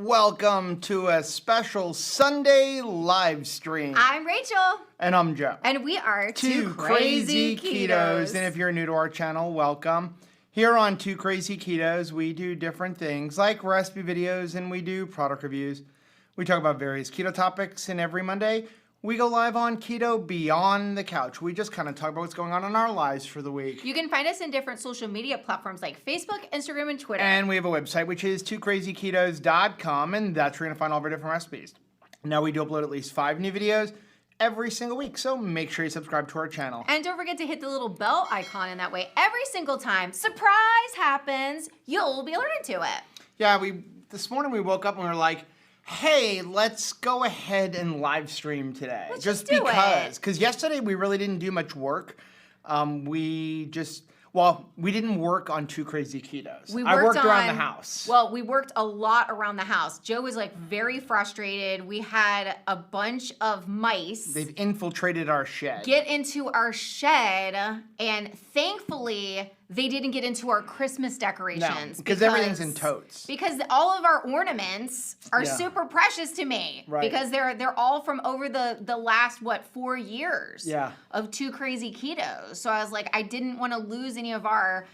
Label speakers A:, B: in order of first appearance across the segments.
A: Welcome to a special Sunday live stream.
B: I'm Rachel.
A: And I'm Joe.
B: And we are
A: Two Crazy Ketos. And if you're new to our channel, welcome. Here on Two Crazy Ketos, we do different things like recipe videos and we do product reviews. We talk about various keto topics, and every Monday we go live on Keto Beyond the Couch. We just kind of talk about what's going on in our lives for the week.
B: You can find us in different social media platforms like Facebook, Instagram, and Twitter.
A: And we have a website, which is twocrazyketos.com, and that's where you're going to find all of our different recipes. Now, we do upload at least 5 new videos every single week, so make sure you subscribe to our channel.
B: And don't forget to hit the little bell icon, and that way every single time surprise happens, you'll be alerted to it.
A: Yeah, this morning we woke up and we were like, hey, let's go ahead and live stream today.
B: Let's
A: just
B: do
A: because. Because yesterday we really didn't do much work. We didn't work on Two Crazy Ketos. I worked around the house.
B: Well, we worked a lot around the house. Joe was like very frustrated. We had a bunch of mice.
A: They've infiltrated our shed.
B: Get into our shed, and thankfully they didn't get into our Christmas decorations.
A: No, because everything's in totes.
B: Because all of our ornaments are super precious to me.
A: Right.
B: Because they're all from over the last 4 years of Two Crazy Ketos. So I was like, I didn't want to lose any of our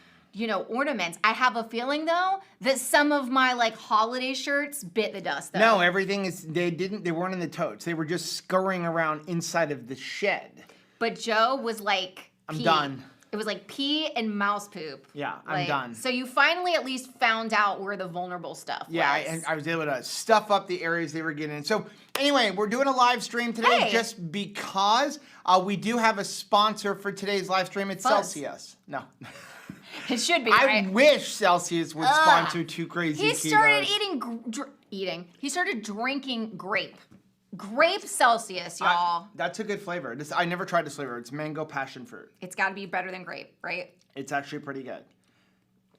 B: ornaments. I have a feeling though that some of my holiday shirts bit the dust though.
A: No, everything is they weren't in the totes. They were just scurrying around inside of the shed.
B: But Joe was like,
A: I'm done.
B: It was like pee and mouse poop.
A: Yeah, I'm done.
B: So you finally at least found out where the vulnerable stuff was.
A: Yeah, I was able to stuff up the areas they were getting in. So anyway, we're doing a live stream today just because we do have a sponsor for today's live stream. It's Celsius. No.
B: It should be,
A: I wish Celsius would sponsor Two Crazy Ketos.
B: He started He started drinking grape Celsius, y'all.
A: That's a good flavor. I never tried this flavor. It's mango passion fruit.
B: It's got to be better than grape, right?
A: It's actually pretty good.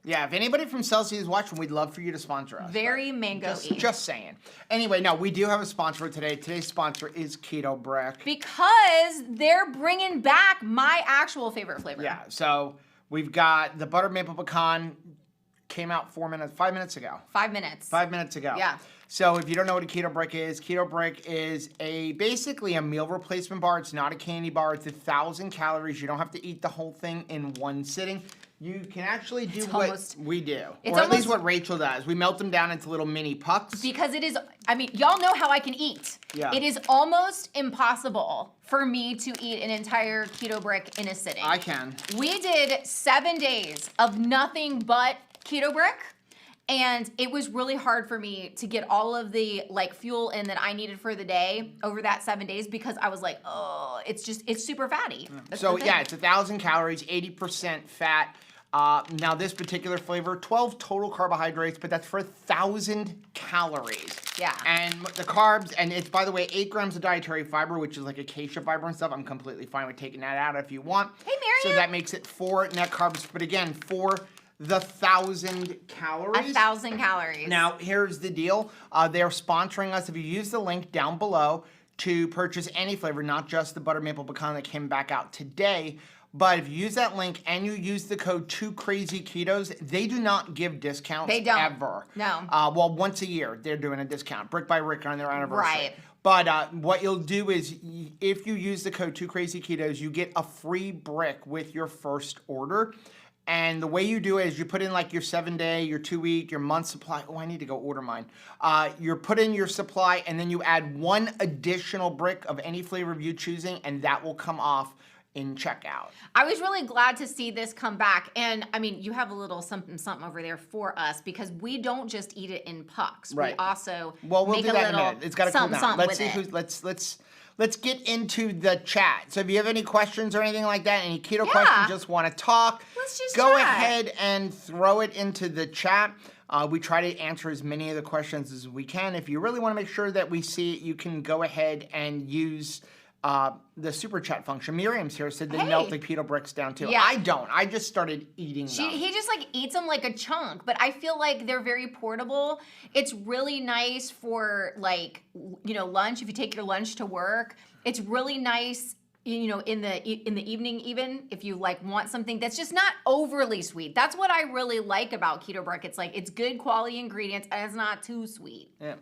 A: Yeah, if anybody from Celsius is watching, we'd love for you to sponsor us.
B: Very mango-y.
A: Just saying. Anyway, no, we do have a sponsor for today. Today's sponsor is Keto Brick.
B: Because they're bringing back my actual favorite flavor.
A: Yeah, so we've got the buttered maple pecan. Came out 5 minutes ago.
B: 5 minutes.
A: 5 minutes ago.
B: Yeah.
A: So if you don't know what a Keto Brick is basically a meal replacement bar. It's not a candy bar. It's 1,000 calories. You don't have to eat the whole thing in one sitting. You can actually do what we do. Or at least what Rachel does. We melt them down into little mini pucks.
B: Because it is, y'all know how I can eat.
A: Yeah.
B: It is almost impossible for me to eat an entire Keto Brick in a sitting.
A: I can.
B: We did 7 days of nothing but Keto Brick. And it was really hard for me to get all of the fuel in that I needed for the day over that 7 days because I was like, oh, it's super fatty.
A: So yeah, it's 1,000 calories, 80% fat. Now this particular flavor, 12 total carbohydrates, but that's for 1,000 calories.
B: Yeah. And
A: the carbs, and it's, by the way, 8 grams of dietary fiber, which is like acacia fiber and stuff. I'm completely fine with taking that out if you want.
B: Hey, Miriam.
A: So that makes it 4 net carbs, but again, for the 1,000 calories.
B: 1,000 calories.
A: Now, here's the deal. They're sponsoring us. If you use the link down below to purchase any flavor, not just the butter maple pecan that came back out today, but if you use that link and you use the code 2crazyketos, they do not give discounts.
B: They don't.
A: Ever.
B: No.
A: Well, once a year, they're doing a discount. Brick by Rick on their anniversary.
B: Right.
A: But what you'll do is, if you use the code 2crazyketos, you get a free brick with your first order. And the way you do it is you put in your 7-day, your 2-week, your month supply. Oh, I need to go order mine. You put in your supply, and then you add 1 additional brick of any flavor of you choosing, and that will come off in checkout.
B: I was really glad to see this come back. And you have a little something over there for us because we don't just eat it in pucks.
A: Right.
B: We also
A: we'll
B: make
A: do that in a minute. It's got to cool down.
B: Let's see
A: Let's get into the chat. So if you have any questions or anything like that, any keto questions, just want to talk,
B: let's just
A: go
B: chat.
A: ahead and throw it into the chat. We try to answer as many of the questions as we can. If you really want to make sure that we see it, you can go ahead and use the super chat function. Miriam's here, said they melt the keto bricks down too. Yeah. I don't. I just started eating them.
B: He just eats them like a chunk, but I feel like they're very portable. It's really nice for lunch if you take your lunch to work. It's really nice you know, in the evening, even if you like want something that's just not overly sweet. That's what I really like about Keto Brick. It's like it's good quality ingredients and it's not too sweet.
A: Yeah.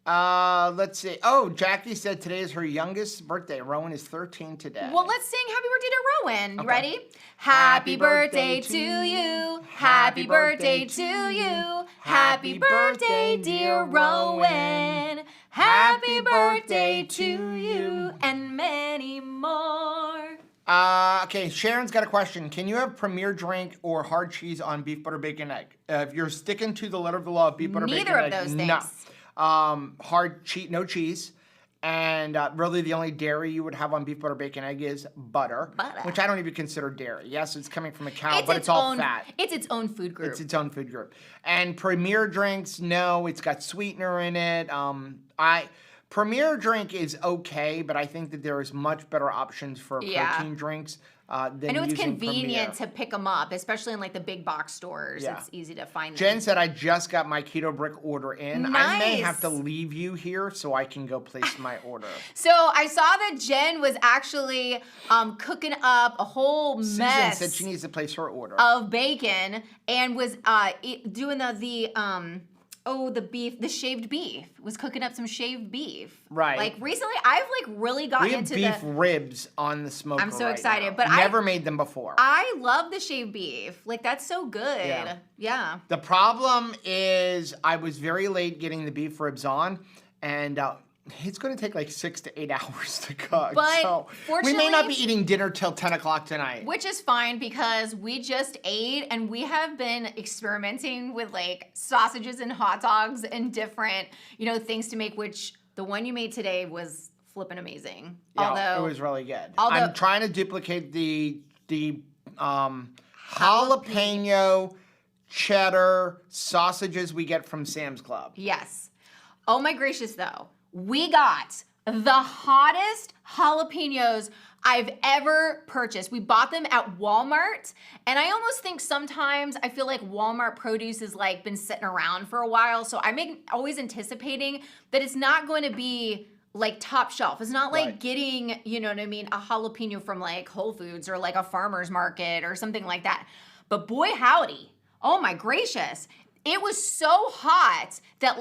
A: Let's see. Oh, Jackie said today is her youngest birthday. Rowan is 13 today.
B: Well, let's sing happy birthday to Rowan. You ready? Happy birthday to you. Happy birthday to you. Happy birthday, dear Rowan. Happy birthday to you and many more.
A: Okay, Sharon's got a question. Can you have Premier drink or hard cheese on beef, butter, bacon, egg? If you're sticking to the letter of the law of beef, butter, bacon, egg.
B: Neither of those things.
A: No. Hard cheese, no cheese. And really the only dairy you would have on beef, butter, bacon, egg is butter. Which I don't even consider dairy. Yes, it's coming from a cow, but it's all fat.
B: It's its own food group.
A: It's its own food group. And Premier drinks, no, it's got sweetener in it. Premier drink is okay, but I think that there is much better options for protein drinks than
B: I know it's
A: using
B: convenient
A: Premier.
B: to pick them up, especially in like the big box stores. Yeah. It's easy to find them.
A: Jen said, I just got my Keto Brick order in.
B: Nice.
A: I may have to leave you here so I can go place my order.
B: So I saw that Jen was actually cooking up a whole mess.
A: Susan said she needs to place her order.
B: Of bacon and was doing the shaved beef. Was cooking up some shaved beef.
A: Right.
B: Like recently, I've like really gotten into
A: beef ribs on the smoker.
B: I'm so
A: right
B: excited,
A: now.
B: but
A: never made them before.
B: I love the shaved beef. Like that's so good. Yeah.
A: The problem is I was very late getting the beef ribs on, and it's going to take like 6 to 8 hours to cook.
B: But
A: so
B: fortunately,
A: we may not be eating dinner till 10 o'clock tonight.
B: Which is fine because we just ate and we have been experimenting with like sausages and hot dogs and different, things to make, which the one you made today was flipping amazing.
A: Yeah,
B: although
A: it was really good. I'm trying to duplicate the jalapeno cheddar sausages we get from Sam's Club.
B: Yes. Oh my gracious though. We got the hottest jalapenos I've ever purchased. We bought them at Walmart, and I almost think sometimes I feel like Walmart produce has like been sitting around for a while, so I'm always anticipating that it's not going to be like top shelf. It's not like getting, a jalapeno from like Whole Foods or like a farmer's market or something like that. But boy howdy, oh my gracious. It was so hot that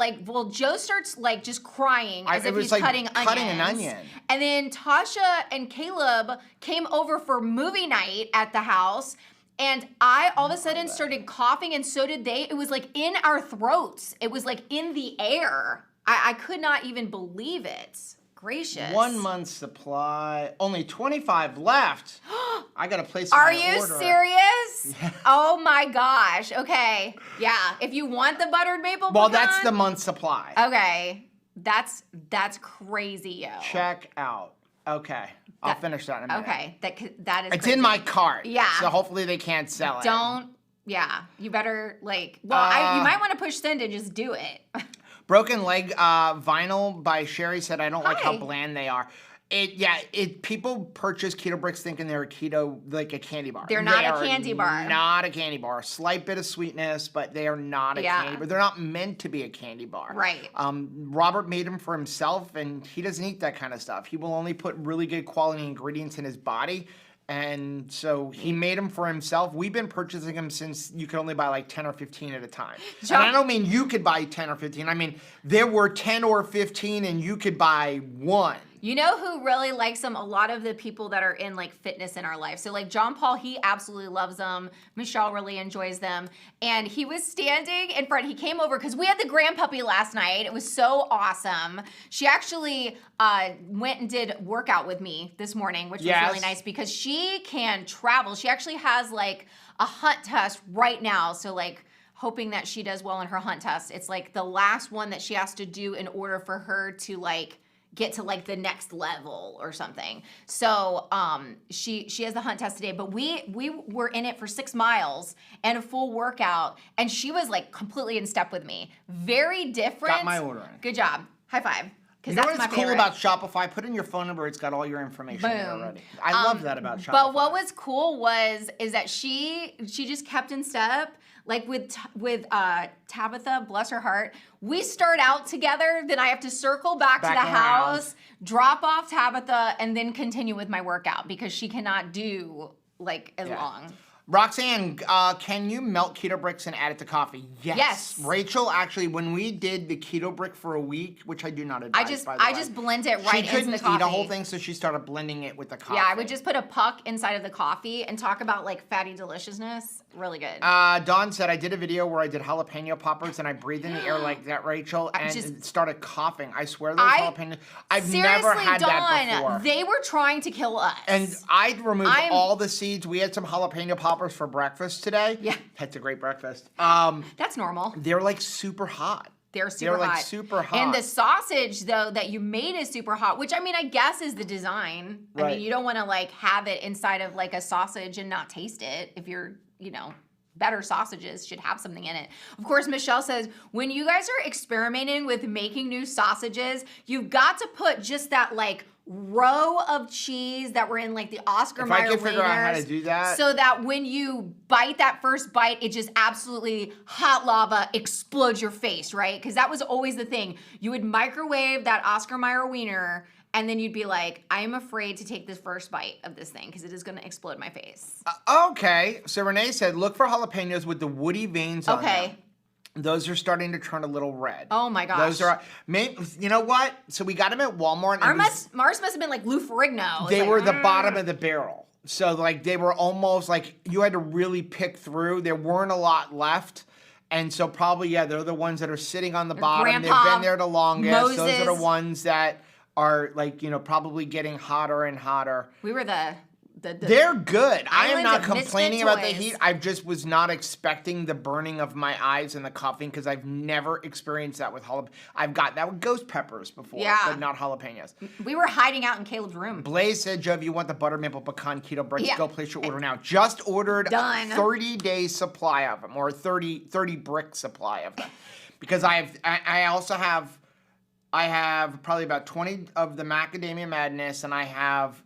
B: Joe starts like just crying as if he's like cutting an onion. And then Tasha and Caleb came over for movie night at the house, and I all of a sudden started coughing, and so did they. It was like in our throats. It was like in the air. I could not even believe it. Gracious.
A: 1 month supply, only 25 left. I gotta place my order.
B: Are you serious? Yeah. Oh my gosh. Okay. Yeah. If you want the buttered maple pecan.
A: Well, that's the month supply.
B: Okay. That's crazy, yo.
A: Check out. Okay. I'll finish that in a minute.
B: Okay. That is
A: It's crazy. In my cart.
B: Yeah.
A: So hopefully they can't sell it.
B: You better you might want to push send and just do it.
A: Broken Leg Vinyl by Sherry said, I don't like how bland they are. People purchase Keto Bricks thinking they're a keto, like a candy bar.
B: They're not a candy bar.
A: Not a candy bar. A slight bit of sweetness, but they are not a candy bar. They're not meant to be a candy bar.
B: Right.
A: Robert made them for himself, and he doesn't eat that kind of stuff. He will only put really good quality ingredients in his body. And so he made them for himself. We've been purchasing them since you could only buy like 10 or 15 at a time. And I don't mean you could buy 10 or 15. I mean, there were 10 or 15 and you could buy one.
B: You know who really likes them? A lot of the people that are in like fitness in our life. So like John Paul, he absolutely loves them. Michelle really enjoys them. And he was standing in front. He came over because we had the grandpuppy last night. It was so awesome. She actually went and did workout with me this morning, which was really nice because she can travel. She actually has like a hunt test right now. So like hoping that she does well in her hunt test. It's like the last one that she has to do in order for her to like get to like the next level or something. So she has the hunt test today, but we were in it for 6 miles and a full workout, and she was like completely in step with me. Very different.
A: Got my order in.
B: Good job. High five.
A: You know what's cool about Shopify? Put in your phone number. It's got all your information there already. I love that about Shopify.
B: But what was cool is that she just kept in step. like with Tabitha, bless her heart, we start out together, then I have to circle back to the house, drop off Tabitha, and then continue with my workout because she cannot do like as long.
A: Roxanne, can you melt keto bricks and add it to coffee? Yes. Rachel, actually, when we did the keto brick for a week, which I do not advise, by the way.
B: I just blend it right into the coffee.
A: She couldn't eat a whole thing, so she started blending it with the coffee.
B: Yeah, I would just put a puck inside of the coffee and talk about like fatty deliciousness. Really good.
A: Dawn said, I did a video where I did jalapeno poppers and I breathed in the air like that, Rachel, and started coughing. I swear those jalapenos. I've never had that before.
B: They were trying to kill us.
A: And I removed all the seeds. We had some jalapeno poppers for breakfast today.
B: Yeah.
A: That's a great breakfast.
B: That's normal.
A: They're like super hot.
B: They're like
A: super hot.
B: And the sausage, though, that you made is super hot, which I mean, I guess is the design. Right. I mean, you don't want to like have it inside of like a sausage and not taste it. If you're, better sausages should have something in it. Of course, Michelle says, when you guys are experimenting with making new sausages, you've got to put just that like row of cheese that were in like the Oscar Mayer wieners.
A: If I can figure out how to do that.
B: So that when you bite that first bite, it just absolutely hot lava explodes your face, right? Because that was always the thing. You would microwave that Oscar Mayer wiener and then you'd be like, I am afraid to take this first bite of this thing because it is going to explode my face.
A: Okay. So Renee said, look for jalapenos with the woody veins on them. Those are starting to turn a little red.
B: Oh my gosh.
A: Those are, you know what? So we got them at Walmart.
B: Mars must have been like Lou Ferrigno.
A: They were the bottom of the barrel. So like they were almost like you had to really pick through. There weren't a lot left. And so probably, they're the ones that are sitting on the bottom.
B: Grandpa,
A: they've been there the longest.
B: Moses.
A: Those are the ones that are like, probably getting hotter and hotter.
B: We were the
A: They're good. I am not
B: of
A: complaining
B: misfit
A: about the
B: toys.
A: heat. I just was not expecting the burning of my eyes and the coughing because I've never experienced that with jalapenos. I've got that with ghost peppers before, but not jalapenos.
B: We were hiding out in Caleb's room.
A: Blaze said, Joe, if you want the butter maple pecan keto bricks, go place your order now. Just ordered a 30-day supply of them, or 30 brick supply of them. Because I also have probably about 20 of the Macadamia Madness, and I have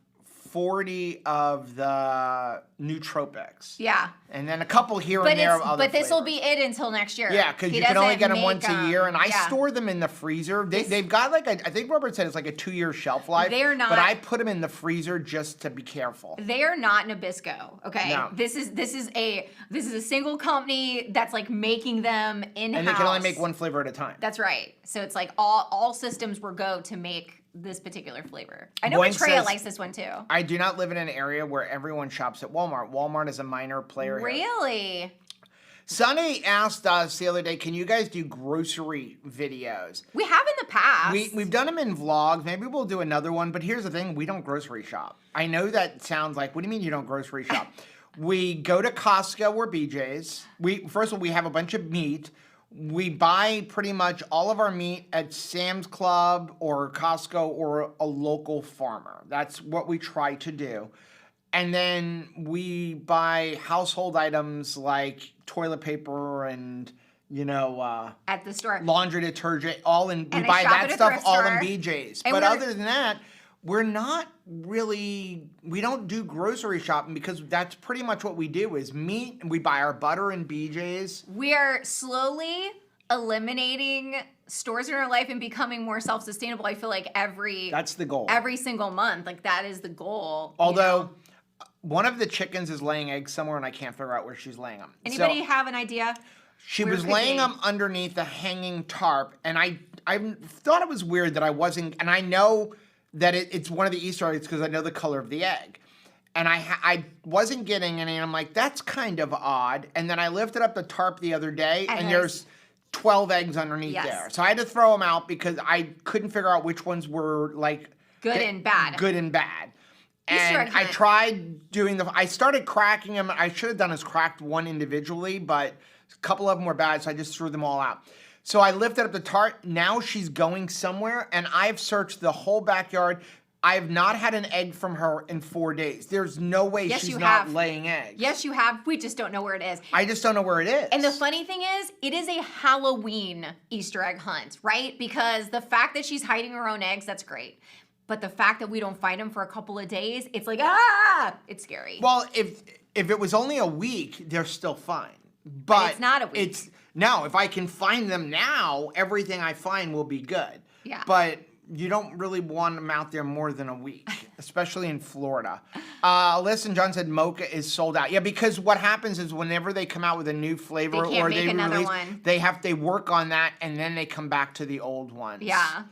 A: 40 of the nootropics.
B: Yeah.
A: And then a couple here and there of other
B: But this will
A: flavors.
B: be it until next year.
A: Yeah, because you can only get them once a year, and I store them in the freezer. They've got like I think Robert said it's like a 2-year shelf life.
B: They are not.
A: But I put them in the freezer just to be careful.
B: They are not Nabisco. Okay.
A: No.
B: This is a single company that's like making them in-house.
A: And they can only make one flavor at a time.
B: That's right. So it's like all systems were go to make this particular flavor. I know
A: Boyne
B: Matrea
A: says,
B: likes this one too.
A: I do not live in an area where everyone shops at Walmart. Walmart is a minor player here.
B: Really?
A: Sonny asked us the other day, can you guys do grocery videos?
B: We have in the past.
A: We've done them in vlogs. Maybe we'll do another one. But here's the thing. We don't grocery shop. I know that sounds like, what do you mean you don't grocery shop? We go to Costco or BJ's. First of all, we have a bunch of meat. We buy pretty much all of our meat at Sam's Club or Costco or a local farmer. That's what we try to do. And then we buy household items like toilet paper and,
B: at the store.
A: Laundry detergent, we buy that stuff all in BJ's. But other than that, we don't do grocery shopping because that's pretty much what we do is meat. We buy our butter in BJ's.
B: We are slowly eliminating stores in our life and becoming more self-sustainable. I feel like that's the goal. Every single month, like that is the goal.
A: Although one of the chickens is laying eggs somewhere and I can't figure out where she's laying them.
B: Anybody have an idea?
A: She was laying them underneath the hanging tarp, and I thought it was weird that I wasn't, and I know that it's one of the Easter eggs because I know the color of the egg. And I wasn't getting any, and I'm like, that's kind of odd. And then I lifted up the tarp the other day, and there's 12 eggs underneath there. So I had to throw them out because I couldn't figure out which ones were like
B: good and bad.
A: And I tried doing I started cracking them. I should have done is cracked one individually, but a couple of them were bad, so I just threw them all out. So I lifted up the tarp. Now she's going somewhere, and I've searched the whole backyard. I have not had an egg from her in 4 days. There's no way she's not laying eggs.
B: Yes, you have. We just don't know where it is.
A: I just don't know where it is.
B: And the funny thing is, it is a Halloween Easter egg hunt, right? Because the fact that she's hiding her own eggs, that's great. But the fact that we don't find them for a couple of days, it's like, it's scary.
A: Well, if it was only a week, they're still fine. But
B: it's not a week.
A: No, if I can find them now, everything I find will be good.
B: Yeah.
A: But you don't really want them out there more than a week, especially in Florida. Listen, John said mocha is sold out. Yeah, because what happens is whenever they come out with a new flavor
B: They can't
A: or
B: make
A: they
B: another
A: release,
B: one.
A: they work on that and then they come back to the old ones.
B: Yeah.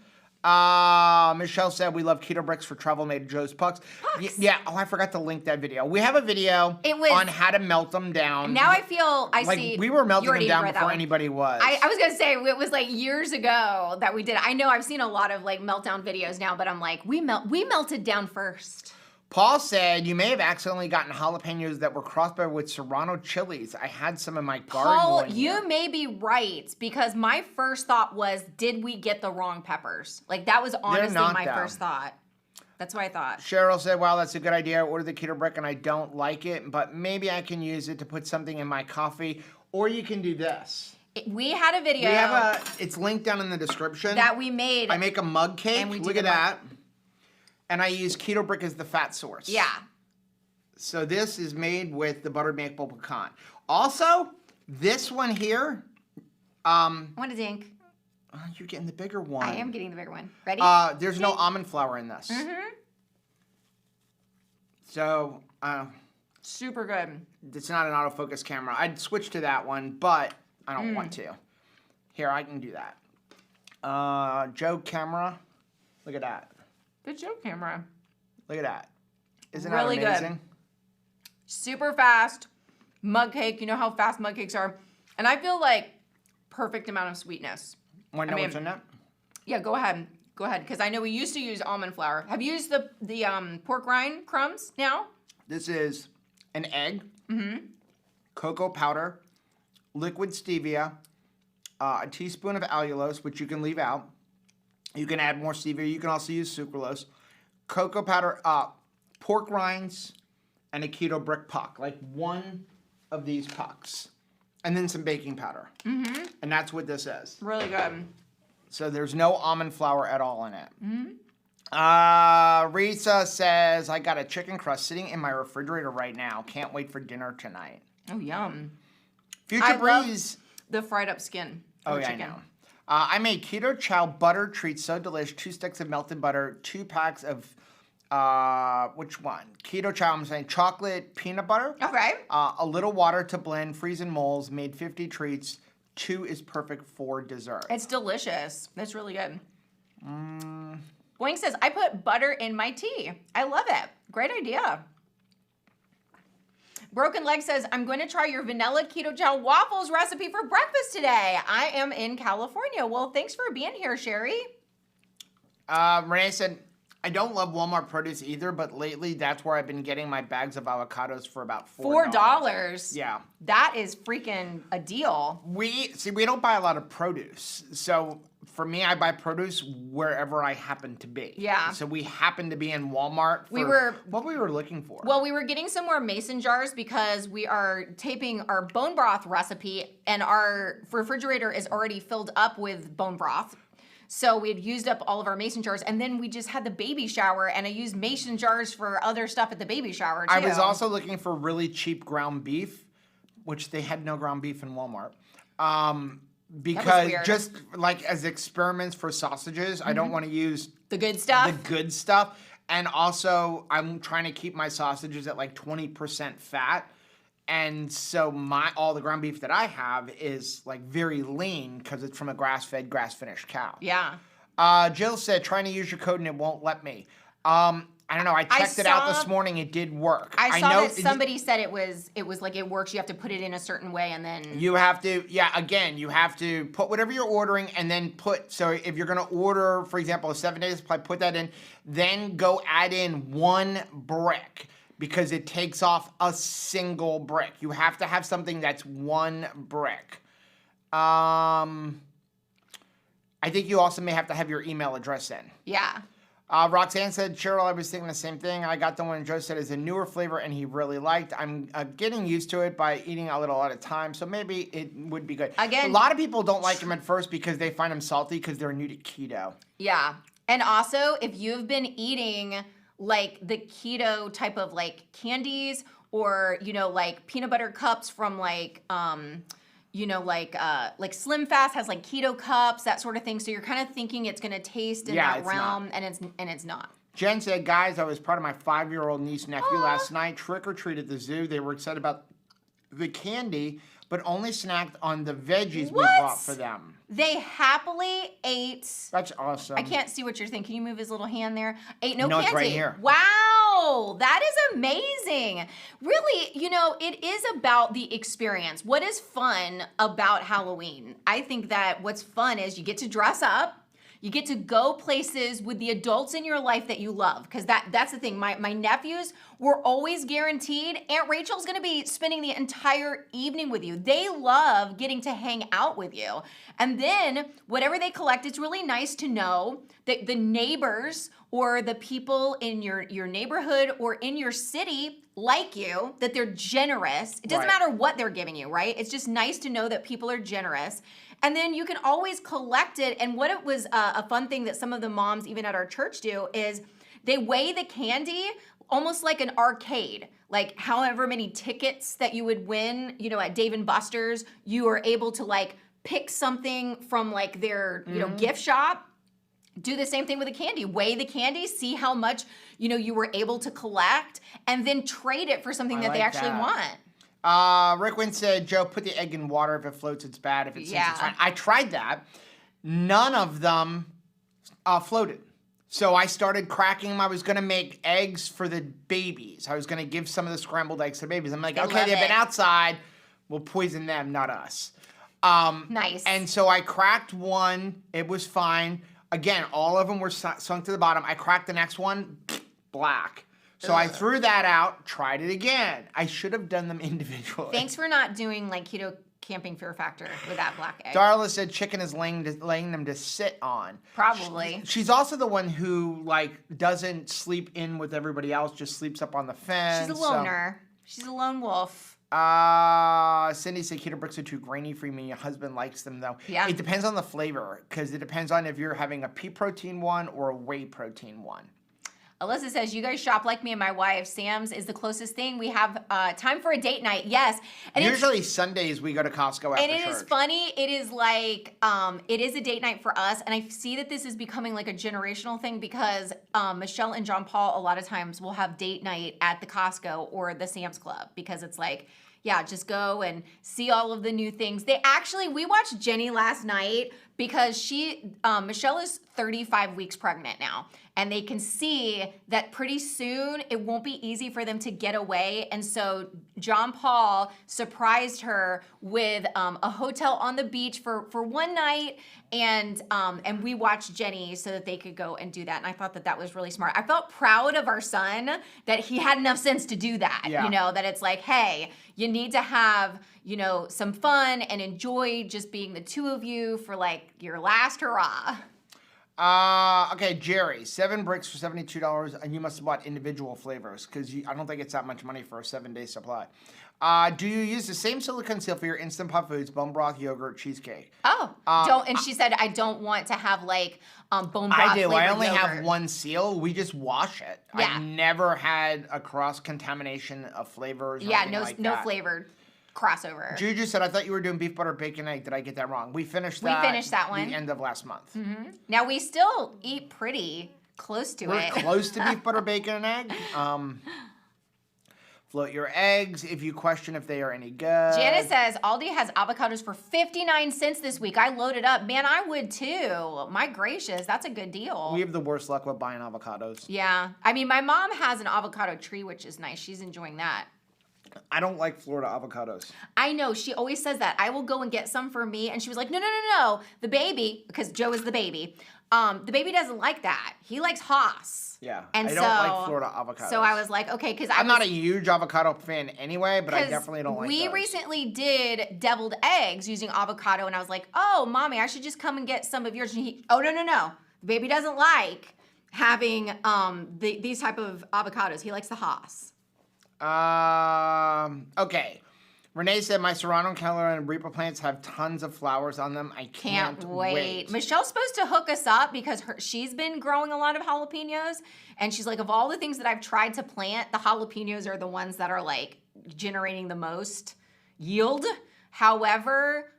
A: Michelle said we love keto bricks for travel made Joe's Pucks.
B: Pucks.
A: Yeah. Oh, I forgot to link that video. We have a video on how to melt them down.
B: Now I feel see.
A: We were melting them down before anybody was.
B: I was gonna say it was like years ago that we did it. I know I've seen a lot of like meltdown videos now, but I'm like, we melted down first.
A: Paul said, you may have accidentally gotten jalapenos that were crossbred with serrano chilies. I had some in my garden.
B: Paul, you may be right, because my first thought was, did we get the wrong peppers? Like, that was honestly my first thought. That's what I thought.
A: Cheryl said, wow, that's a good idea. I ordered the keto brick and I don't like it, but maybe I can use it to put something in my coffee. Or you can do this.
B: We had a video.
A: It's linked down in the description.
B: That we made.
A: I make a mug cake. And look at that. And I use keto brick as the fat source.
B: Yeah.
A: So this is made with the buttered maple pecan. Also, this one here.
B: What is ink?
A: You're getting the bigger one.
B: I am getting the bigger one. Ready?
A: There's no almond flour in this.
B: Mm-hmm.
A: So,
B: super good.
A: It's not an autofocus camera. I'd switch to that one, but I don't want to. Here, I can do that. Joe camera. Look at that.
B: The Joe camera.
A: Look at that. Isn't
B: really
A: that amazing?
B: Good. Super fast. Mug cake. You know how fast mug cakes are. And I feel like perfect amount of sweetness.
A: Want to know what's in that?
B: Yeah, go ahead. Go ahead. Because I know we used to use almond flour. Have you used the pork rind crumbs now?
A: This is an egg, cocoa powder, liquid stevia, a teaspoon of allulose, which you can leave out. You can add more stevia. You can also use sucralose. Cocoa powder, pork rinds, and a keto brick puck. Like one of these pucks. And then some baking powder. Mm-hmm. And that's what this is.
B: Really good.
A: So there's no almond flour at all in it. Mm-hmm. Risa says, I got a chicken crust sitting in my refrigerator right now. Can't wait for dinner tonight.
B: Oh, yum.
A: Future Breeze.
B: The fried up skin.
A: Oh, yeah, chicken. I know. I made keto chow butter treats so delish. 2 sticks of melted butter, 2 packs of, which one? Keto chow, I'm saying chocolate peanut butter.
B: Okay.
A: A little water to blend, freeze in molds, made 50 treats. 2 is perfect for dessert.
B: It's delicious. That's really good. Boing says, I put butter in my tea. I love it. Great idea. Broken Leg says, I'm going to try your vanilla keto chow waffles recipe for breakfast today. I am in California. Well, thanks for being here, Sherry.
A: Renee said, I don't love Walmart produce either, but lately that's where I've been getting my bags of avocados for about $4.
B: Yeah. That is freaking a deal.
A: We don't buy a lot of produce. So for me, I buy produce wherever I happen to be.
B: Yeah.
A: So we happen to be in Walmart what we were looking for.
B: Well, we were getting some more mason jars because we are taping our bone broth recipe and our refrigerator is already filled up with bone broth. So we had used up all of our mason jars, and then we just had the baby shower, and I used mason jars for other stuff at the baby shower, too.
A: I was also looking for really cheap ground beef, which they had no ground beef in Walmart. Because just like as experiments for sausages, I don't want to use
B: the good stuff.
A: The good stuff. And also, I'm trying to keep my sausages at like 20% fat. And so all the ground beef that I have is like very lean because it's from a grass-fed, grass-finished cow.
B: Yeah.
A: Jill said, trying to use your code and it won't let me. I don't know. I checked it out this morning. It did work.
B: I saw that somebody said it was like it works. You have to put it in a certain way and then...
A: You have to, again, you have to put whatever you're ordering and then so if you're going to order, for example, a 7-day supply, put that in, then go add in 1 brick. Because it takes off a single brick. You have to have something that's 1 brick. I think you also may have to have your email address in.
B: Yeah.
A: Roxanne said, Cheryl, I was thinking the same thing. I got the one Joe said is a newer flavor and he really liked. I'm getting used to it by eating a little at a time, so maybe it would be good.
B: Again,
A: a lot of people don't like them at first because they find them salty because they're new to keto.
B: Yeah. And also, if you've been eating like the keto type of like candies or, you know, like peanut butter cups from like, you know, like Slim Fast has like keto cups, that sort of thing. So you're kind of thinking it's going to taste in that realm, and it's not.
A: Jen said, guys, I was part of my 5-year-old niece and nephew last night. Trick or treat at the zoo. They were excited about the candy, but only snacked on the veggies we bought for them.
B: They happily ate.
A: That's awesome.
B: I can't see what you're thinking. Can you move his little hand there? Ate no candy.
A: It's right here.
B: Wow, that is amazing. Really, you know, it is about the experience. What is fun about Halloween? I think that what's fun is you get to dress up. You get to go places with the adults in your life that you love, because that's the thing. My nephews were always guaranteed Aunt Rachel's gonna be spending the entire evening with you. They love getting to hang out with you. And then whatever they collect, it's really nice to know that the neighbors or the people in your neighborhood or in your city like you, that they're generous. It doesn't matter what they're giving you, right? It's just nice to know that people are generous. And then you can always collect it. And what it was a fun thing that some of the moms, even at our church, do is they weigh the candy almost like an arcade. Like however many tickets that you would win, you know, at Dave & Buster's, you are able to like pick something from like their, you know, gift shop. Do the same thing with the candy. Weigh the candy, see how much, you know, you were able to collect, and then trade it for something that they actually want.
A: Rick Wynn said, Joe, put the egg in water. If it floats, it's bad. If it sinks, it's fine. I tried that. None of them floated. So I started cracking them. I was going to make eggs for the babies. I was going to give some of the scrambled eggs to the babies. I'm like, okay, they've been outside. We'll poison them, not us.
B: Nice.
A: And so I cracked one. It was fine. Again, all of them were sunk to the bottom. I cracked the next one, black. So I threw that out, tried it again. I should have done them individually.
B: Thanks for not doing like keto camping fear factor with that black egg.
A: Darla said chicken is laying them to sit on.
B: Probably.
A: She's also the one who like doesn't sleep in with everybody else, just sleeps up on the fence.
B: She's a loner. She's a lone wolf.
A: Cindy said keto bricks are too grainy for me. Your husband likes them though.
B: Yeah.
A: It depends on the flavor, because it depends on if you're having a pea protein one or a whey protein one.
B: Alyssa says, you guys shop like me and my wife. Sam's is the closest thing. We have time for a date night. Yes. And
A: usually Sundays we go to Costco after church.
B: And it is funny. It is like, it is a date night for us. And I see that this is becoming like a generational thing, because Michelle and John Paul a lot of times will have date night at the Costco or the Sam's Club, because it's like, yeah, just go and see all of the new things. We watched Jenny last night because Michelle is 35 weeks pregnant now. And they can see that pretty soon it won't be easy for them to get away. And so John Paul surprised her with a hotel on the beach for one night. And we watched Jenny so that they could go and do that. And I thought that was really smart. I felt proud of our son that he had enough sense to do that.
A: Yeah.
B: You know, that it's like, hey, you need to have, you know, some fun and enjoy just being the two of you for like your last hurrah.
A: Okay, Jerry, 7 bricks for $72, and you must have bought individual flavors, because I don't think it's that much money for a 7-day supply. Do you use the same silicone seal for your Instant Pot foods, bone broth, yogurt, cheesecake?
B: And she said, I don't want to have like bone broth.
A: I do. I only
B: yogurt.
A: have one seal. We just wash it.
B: Yeah.
A: I've never had a cross contamination of flavors. Or
B: no flavored crossover.
A: Juju said, I thought you were doing beef butter bacon egg. Did I get that wrong? We finished that one. The end of last month.
B: Mm-hmm. Now we still eat pretty close to it.
A: We're close to beef butter bacon and egg. Float your eggs if you question if they are any good.
B: Janice says, Aldi has avocados for 59 cents this week. I loaded up. Man, I would too. My gracious, that's a good deal.
A: We have the worst luck with buying avocados.
B: Yeah. I mean, my mom has an avocado tree, which is nice. She's enjoying that.
A: I don't like Florida avocados.
B: I know. She always says that. I will go and get some for me. And she was like, no. The baby, because Joe is the baby, the baby doesn't like that. He likes Haas.
A: Yeah. And I don't like Florida avocados.
B: So I was like, okay, because
A: I'm not a huge avocado fan anyway, but I definitely don't like
B: We
A: those.
B: recently did deviled eggs using avocado, and I was like, oh, mommy, I should just come and get some of yours. And no. The baby doesn't like having these type of avocados. He likes the Haas.
A: Okay. Renee said, my Serrano, Keller, and Reaper plants have tons of flowers on them. I can't wait.
B: Michelle's supposed to hook us up because she's been growing a lot of jalapenos. And she's like, of all the things that I've tried to plant, the jalapenos are the ones that are like generating the most yield. However,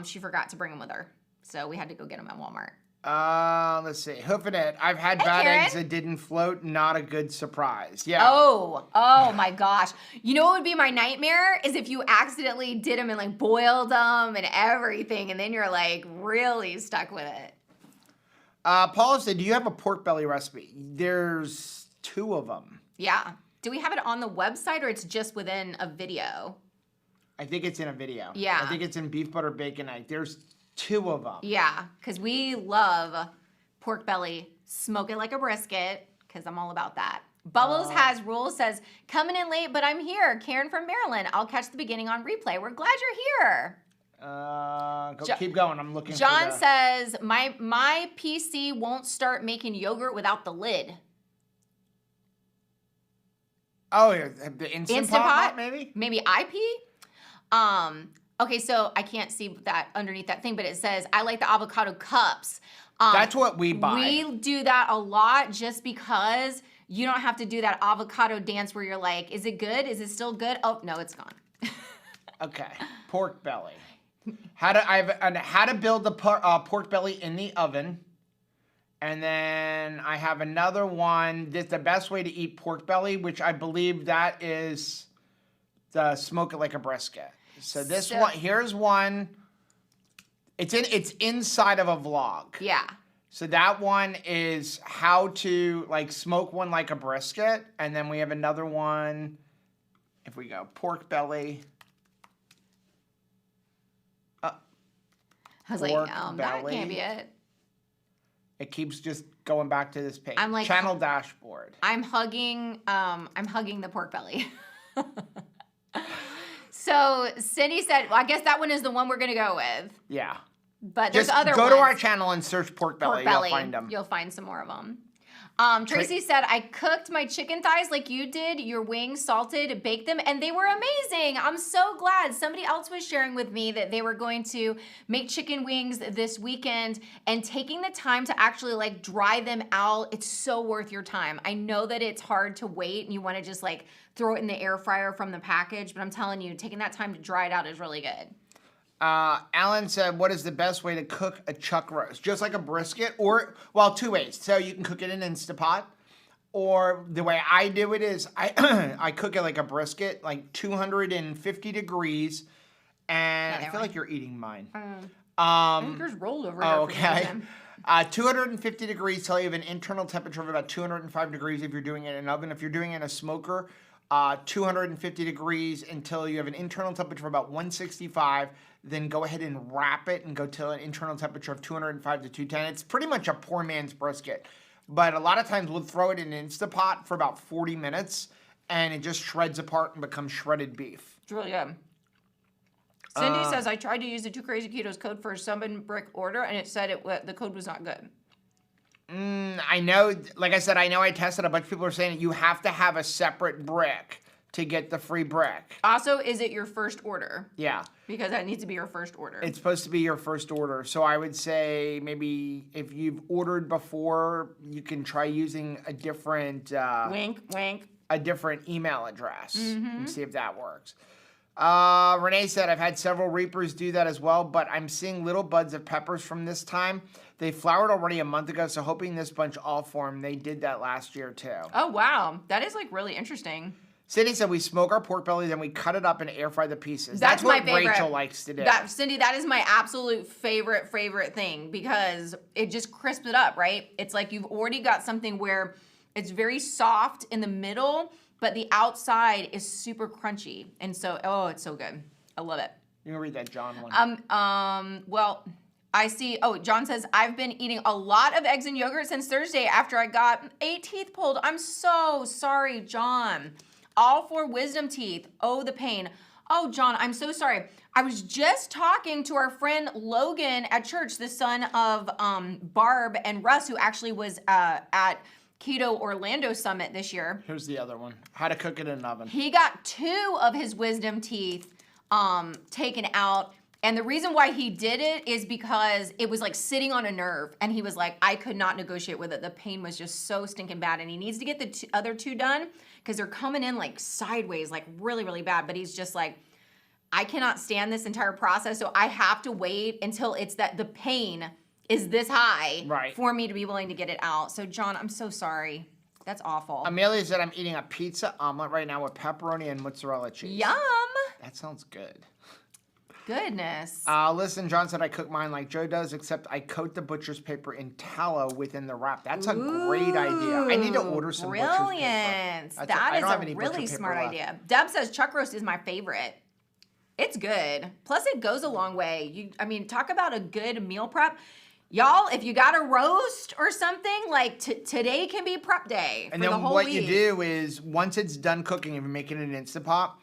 B: she forgot to bring them with her. So we had to go get them at Walmart.
A: Let's see. Hoofing it. I've had bad eggs that didn't float. Not a good surprise. Yeah.
B: Oh my gosh. You know what would be my nightmare is if you accidentally did them and like boiled them and everything, and then you're like really stuck with it.
A: Paula said, do you have a pork belly recipe? There's 2 of them.
B: Yeah. Do we have it on the website or it's just within a video?
A: I think it's in a video.
B: Yeah.
A: I think it's in beef, butter, bacon, egg. There's 2 of them.
B: Yeah, because we love pork belly. Smoke it like a brisket, because I'm all about that. Bubbles has rules, says, coming in late, but I'm here. Karen from Maryland. I'll catch the beginning on replay. We're glad you're here.
A: Keep going. I'm looking
B: John
A: for
B: says, my PC won't start making yogurt without the lid.
A: Oh, yeah, the Instant Pot, maybe?
B: Maybe IP? Okay, so I can't see that underneath that thing, but it says, I like the avocado cups.
A: That's what we buy.
B: We do that a lot just because you don't have to do that avocado dance where you're like, is it good? Is it still good? Oh, no, it's gone.
A: Okay, pork belly. How to build the pork belly in the oven. And then I have another one. That's the best way to eat pork belly, which I believe that is the smoke it like a brisket. So this one, here's one. It's inside of a vlog.
B: Yeah.
A: So that one is how to like smoke one like a brisket. And then we have another one. If we go pork belly.
B: I was like, that can't be it.
A: It keeps just going back to this page.
B: I'm like
A: channel dashboard.
B: I'm hugging the pork belly. So Cindy said, well, I guess that one is the one we're gonna go with.
A: Yeah.
B: But there's other ones.
A: Go to our channel and search pork belly. You'll find them.
B: You'll find some more of them. Tracy said, I cooked my chicken thighs like you did, your wings, salted, baked them, and they were amazing. I'm so glad. Somebody else was sharing with me that they were going to make chicken wings this weekend and taking the time to actually like dry them out. It's so worth your time. I know that it's hard to wait and you want to just like throw it in the air fryer from the package, but I'm telling you, taking that time to dry it out is really good.
A: Alan said, what is the best way to cook a chuck roast? Just like a brisket or, well, 2 ways. So you can cook it in Instant Pot, or the way I do it is I cook it like a brisket, like 250 degrees, and I feel like you're eating mine.
B: I think there's rolled over here.
A: Okay. 250 degrees till you have an internal temperature of about 205 degrees if you're doing it in an oven. If you're doing it in a smoker, 250 degrees until you have an internal temperature of about 165. Then go ahead and wrap it and go to an internal temperature of 205 to 210. It's pretty much a poor man's brisket. But a lot of times we'll throw it in an Instant Pot for about 40 minutes and it just shreds apart and becomes shredded beef.
B: It's really good. Cindy says, I tried to use the 2 Crazy Ketos code for a 7-brick order and it said the code was not good.
A: I know, like I said, I tested. A bunch of people are saying that you have to have a separate brick to get the free brick.
B: Also, is it your first order?
A: Yeah.
B: Because that needs to be your first order.
A: It's supposed to be your first order. So I would say maybe if you've ordered before, you can try using a different...
B: wink, wink.
A: A different email address and see if that works. Renee said, I've had several reapers do that as well, but I'm seeing little buds of peppers from this time. They flowered already a month ago, so hoping this bunch all form. They did that last year too.
B: Oh, wow. That is like really interesting.
A: Cindy said we smoke our pork belly, then we cut it up and air fry the pieces.
B: That's
A: what
B: my favorite.
A: Rachel likes to do.
B: Cindy, that is my absolute favorite thing because it just crisps it up, right? It's like you've already got something where it's very soft in the middle, but the outside is super crunchy. And so, oh, it's so good. I love it.
A: You can read that John one.
B: Well, I see, John says, I've been eating a lot of eggs and yogurt since Thursday after I got 8 teeth pulled. I'm so sorry, John. All 4 wisdom teeth. Oh, the pain. Oh, John, I'm so sorry. I was just talking to our friend Logan at church, the son of Barb and Russ, who actually was at Keto Orlando Summit this year.
A: Here's the other one. How to cook it in an oven.
B: He got 2 of his wisdom teeth taken out. And the reason why he did it is because it was like sitting on a nerve. And he was like, I could not negotiate with it. The pain was just so stinking bad. And he needs to get the other 2 done because they're coming in like sideways, like really, really bad. But he's just like, I cannot stand this entire process. So I have to wait until it's that the pain is this high for me to be willing to get it out. So John, I'm so sorry. That's awful.
A: Amelia said I'm eating a pizza omelet right now with pepperoni and mozzarella cheese.
B: Yum.
A: That sounds good.
B: Goodness.
A: Listen, John said I cook mine like Joe does, except I coat the butcher's paper in tallow within the wrap. That's a great idea. I need to order some butcher's paper.
B: Brilliant. That is a really smart idea. Deb says chuck roast is my favorite. It's good. Plus, it goes a long way. Talk about a good meal prep. Y'all, if you got a roast or something, like today can be prep day for the whole week. And then what you do is, once it's done cooking, if you're making an Instant Pot,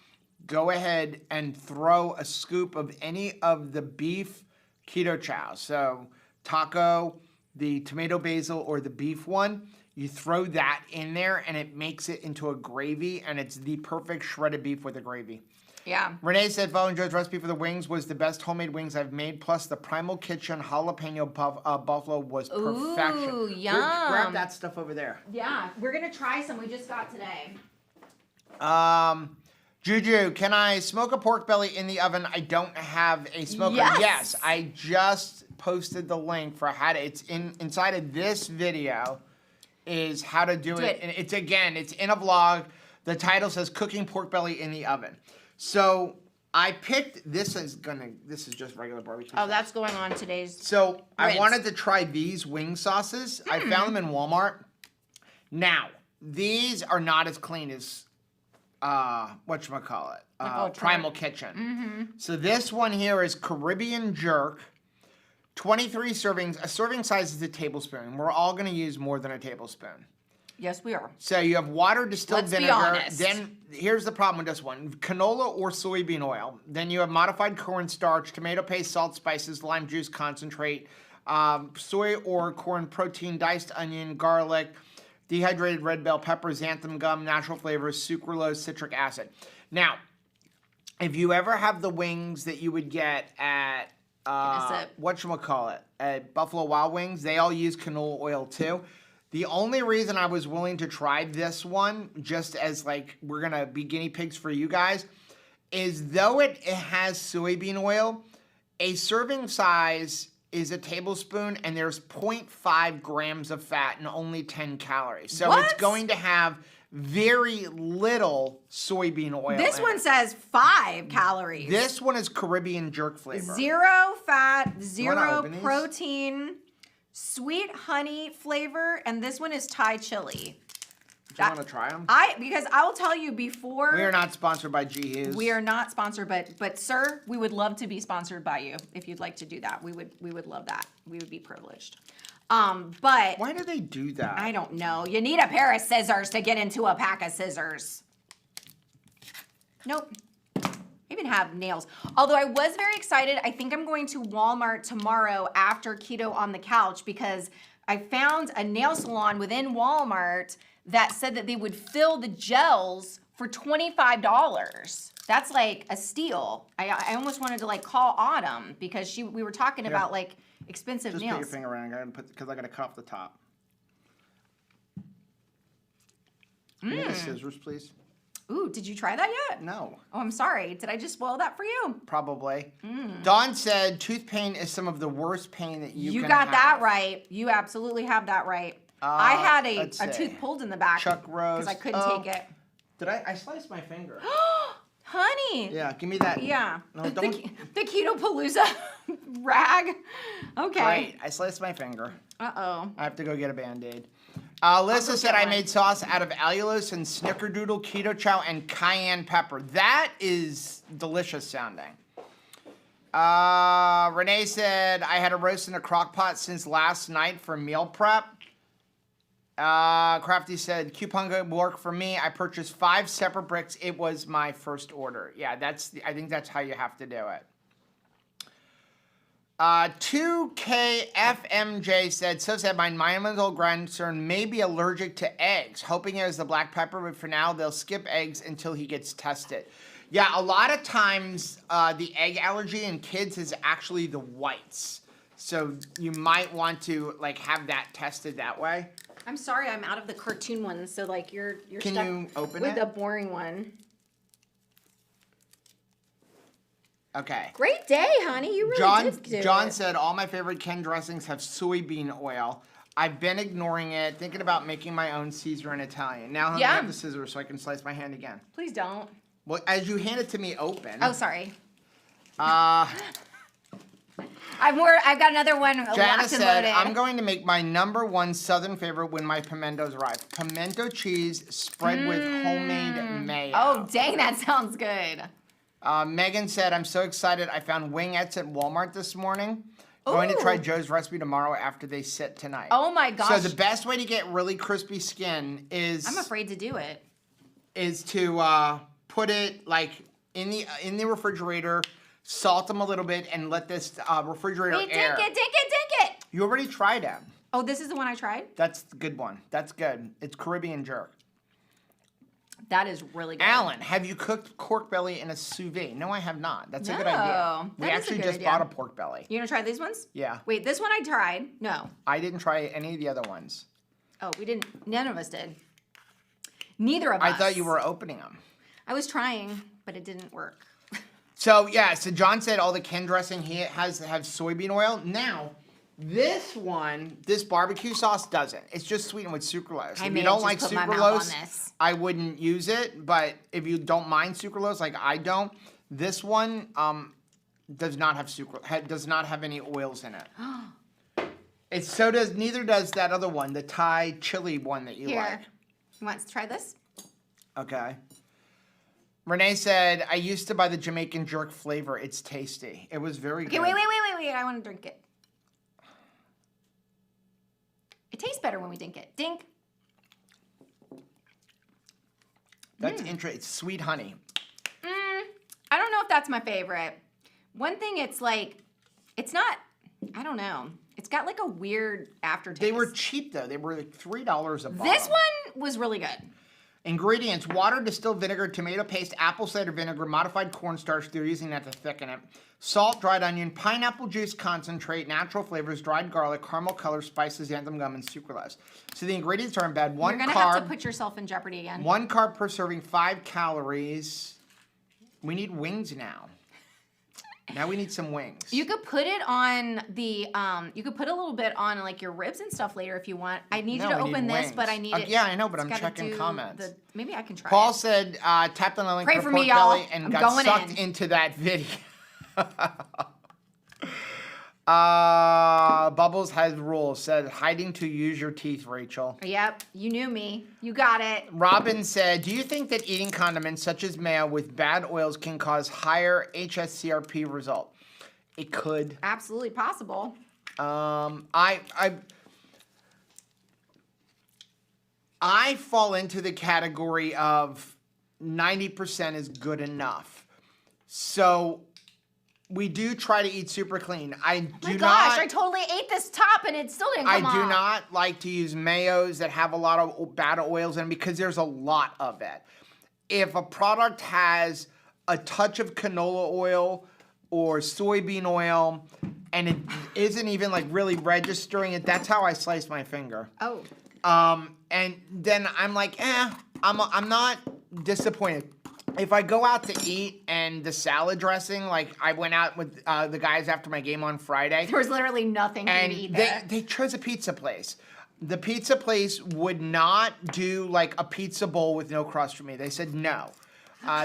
B: go ahead and throw a scoop of any of the beef keto chow. So taco, the tomato basil, or the beef one, you throw that in there and it makes it into a gravy, and it's the perfect shredded beef with a gravy. Yeah.
A: Renee said following Joe's recipe for the wings was the best homemade wings I've made, plus the Primal Kitchen jalapeno buffalo was perfection.
B: Ooh, yum.
A: Grab that stuff over there.
B: Yeah, we're going to try some we just got today.
A: Juju, can I smoke a pork belly in the oven? I don't have a smoker. Yes, I just posted the link for how to. It's inside of this video. Is how to do it. And it's in a vlog. The title says "Cooking Pork Belly in the Oven." So I picked this is just regular barbecue.
B: Oh, that's going on today's.
A: So
B: rinse.
A: I wanted to try these wing sauces. I found them in Walmart. Now these are not as clean as. Whatchamacallit? Primal Kitchen.
B: Mm-hmm.
A: So this one here is Caribbean Jerk. 23 servings. A serving size is a tablespoon. We're all going to use more than a tablespoon.
B: Yes, we are.
A: So you have water, distilled vinegar.
B: Let's be honest.
A: Then here's the problem with this one. Canola or soybean oil. Then you have modified cornstarch, tomato paste, salt, spices, lime juice concentrate, soy or corn protein, diced onion, garlic, dehydrated red bell pepper, xanthan gum, natural flavors, sucralose, citric acid. Now, if you ever have the wings that you would get at at Buffalo Wild Wings, they all use canola oil too. The only reason I was willing to try this one, just as like we're gonna be guinea pigs for you guys, is though it has soybean oil, a serving size is a tablespoon, and there's 0.5 grams of fat and only 10 calories. So it's going to have very little soybean oil.
B: This one says 5 calories.
A: This one is Caribbean Jerk flavor.
B: 0 fat, 0 protein, sweet honey flavor, and this one is Thai chili.
A: Do you want to try them?
B: Because I will tell you before.
A: We are not sponsored by G Hughes.
B: We are not sponsored, but sir, we would love to be sponsored by you if you'd like to do that. We would love that. We would be privileged. But
A: why do they do that?
B: I don't know. You need a pair of scissors to get into a pack of scissors. Nope. Even have nails. Although I was very excited. I think I'm going to Walmart tomorrow after Keto on the Couch because I found a nail salon within Walmart that said that they would fill the gels for $25. That's like a steal. I almost wanted to like call Autumn because we were talking about like expensive nails.
A: Just put your finger around because I got to cut off the top. Can you get scissors, please?
B: Ooh, did you try that yet?
A: No.
B: Oh, I'm sorry. Did I just spoil that for you?
A: Probably. Dawn said tooth pain is some of the worst pain that you can have.
B: You got that right. You absolutely have that right. I had a tooth pulled in the back.
A: Chuck roast.
B: Because I couldn't take it.
A: Did I sliced my finger.
B: Honey.
A: Yeah, give me that.
B: Yeah.
A: No, don't.
B: The Keto Palooza rag. Okay.
A: Right, I sliced my finger.
B: Uh-oh.
A: I have to go get a Band-Aid. Alyssa said I made sauce out of allulose and snickerdoodle, keto chow, and cayenne pepper. That is delicious sounding. Renee said I had a roast in a crock pot since last night for meal prep. Crafty said coupon code work for me. I purchased 5 separate bricks. It was my first order. Yeah, I think that's how you have to do it. 2KFMJ said, my 9-month-old grandson may be allergic to eggs. Hoping it was the black pepper, but for now, they'll skip eggs until he gets tested. Yeah, a lot of times the egg allergy in kids is actually the whites. So you might want to like have that tested that way.
B: I'm sorry, I'm out of the cartoon ones, so like you're
A: Can
B: stuck
A: you open
B: with
A: it?
B: a boring one.
A: Okay.
B: Great day, honey. You really did do
A: John
B: it.
A: said all my favorite Ken dressings have soybean oil. I've been ignoring it, thinking about making my own Caesar in Italian. Now I have the scissors so I can slice my hand again.
B: Please don't.
A: Well, as you hand it to me open.
B: Oh, sorry. I've got another one
A: Jana
B: locked and
A: said,
B: loaded.
A: I'm going to make my #1 Southern favorite when my pimentos arrive. Pimento cheese spread with homemade mayo.
B: Oh, dang, that sounds good.
A: Megan said, I'm so excited. I found wingettes at Walmart this morning. Going to try Joe's recipe tomorrow after they sit tonight.
B: Oh my gosh.
A: So the best way to get really crispy skin is...
B: I'm afraid to do it.
A: ...is to put it like in the refrigerator, salt them a little bit, and let this refrigerator air.
B: Dink it.
A: You already tried it.
B: Oh, this is the one I tried?
A: That's the good one. That's good. It's Caribbean jerk.
B: That is really good.
A: Alan, have you cooked pork belly in a sous vide? No, I have not. That's a good idea. We actually just bought a pork belly.
B: You gonna try these ones?
A: Yeah.
B: Wait, this one I tried. No.
A: I didn't try any of the other ones.
B: Oh, we didn't. None of us did. Neither of us.
A: I thought you were opening them.
B: I was trying, but it didn't work.
A: So John said all the Ken dressing he has have soybean oil. Now, this one, this barbecue sauce doesn't. It's just sweetened with sucralose. If you don't like sucralose, I wouldn't use it. But if you don't mind sucralose, like I don't, this one does not have does not have any oils in it. Neither does that other one, the Thai chili one that you like.
B: You want to try this?
A: Okay. Renee said, I used to buy the Jamaican jerk flavor. It's tasty. It was very good.
B: Okay, wait. I want to drink it. It tastes better when we dink it. Dink.
A: That's interesting. It's sweet honey.
B: I don't know if that's my favorite. One thing, it's like, it's not, I don't know. It's got like a weird aftertaste.
A: They were cheap though. They were like $3 a bottle.
B: This one was really good.
A: Ingredients: water, distilled vinegar, tomato paste, apple cider vinegar, modified cornstarch. They're using that to thicken it. Salt, dried onion, pineapple juice concentrate, natural flavors, dried garlic, caramel color, spices, xanthan gum, and sucralose. So the ingredients are in bed.
B: You're gonna have to put yourself in jeopardy again.
A: 1 carb per serving, 5 calories. We need wings now. Now we need some wings.
B: You could put it on the, you could put a little bit on like your ribs and stuff later if you want. I need you to open this, but I need it.
A: Yeah, I know, but I'm checking comments.
B: Maybe I can try
A: Paul
B: it.
A: said, tapped on the link
B: Pray
A: for
B: me,
A: pork
B: y'all.
A: belly and
B: I'm
A: got
B: going
A: sucked
B: in.
A: into that video. Bubbles has rules. Said hiding to use your teeth, Rachel.
B: Yep, you knew me. You got it.
A: Robin said, do you think that eating condiments such as mayo with bad oils can cause higher HSCRP result? It could.
B: Absolutely possible.
A: I fall into the category of 90% is good enough. So we do try to eat super clean. I
B: totally ate this top and it still didn't come off.
A: I do not like to use mayos that have a lot of bad oils in them because there's a lot of it. If a product has a touch of canola oil or soybean oil and it isn't even like really registering it, that's how I slice my finger.
B: Oh.
A: And then I'm like, I'm not disappointed. If I go out to eat and the salad dressing, like I went out with the guys after my game on Friday.
B: There was literally nothing for you to eat there.
A: They chose a pizza place. The pizza place would not do like a pizza bowl with no crust for me. They said no.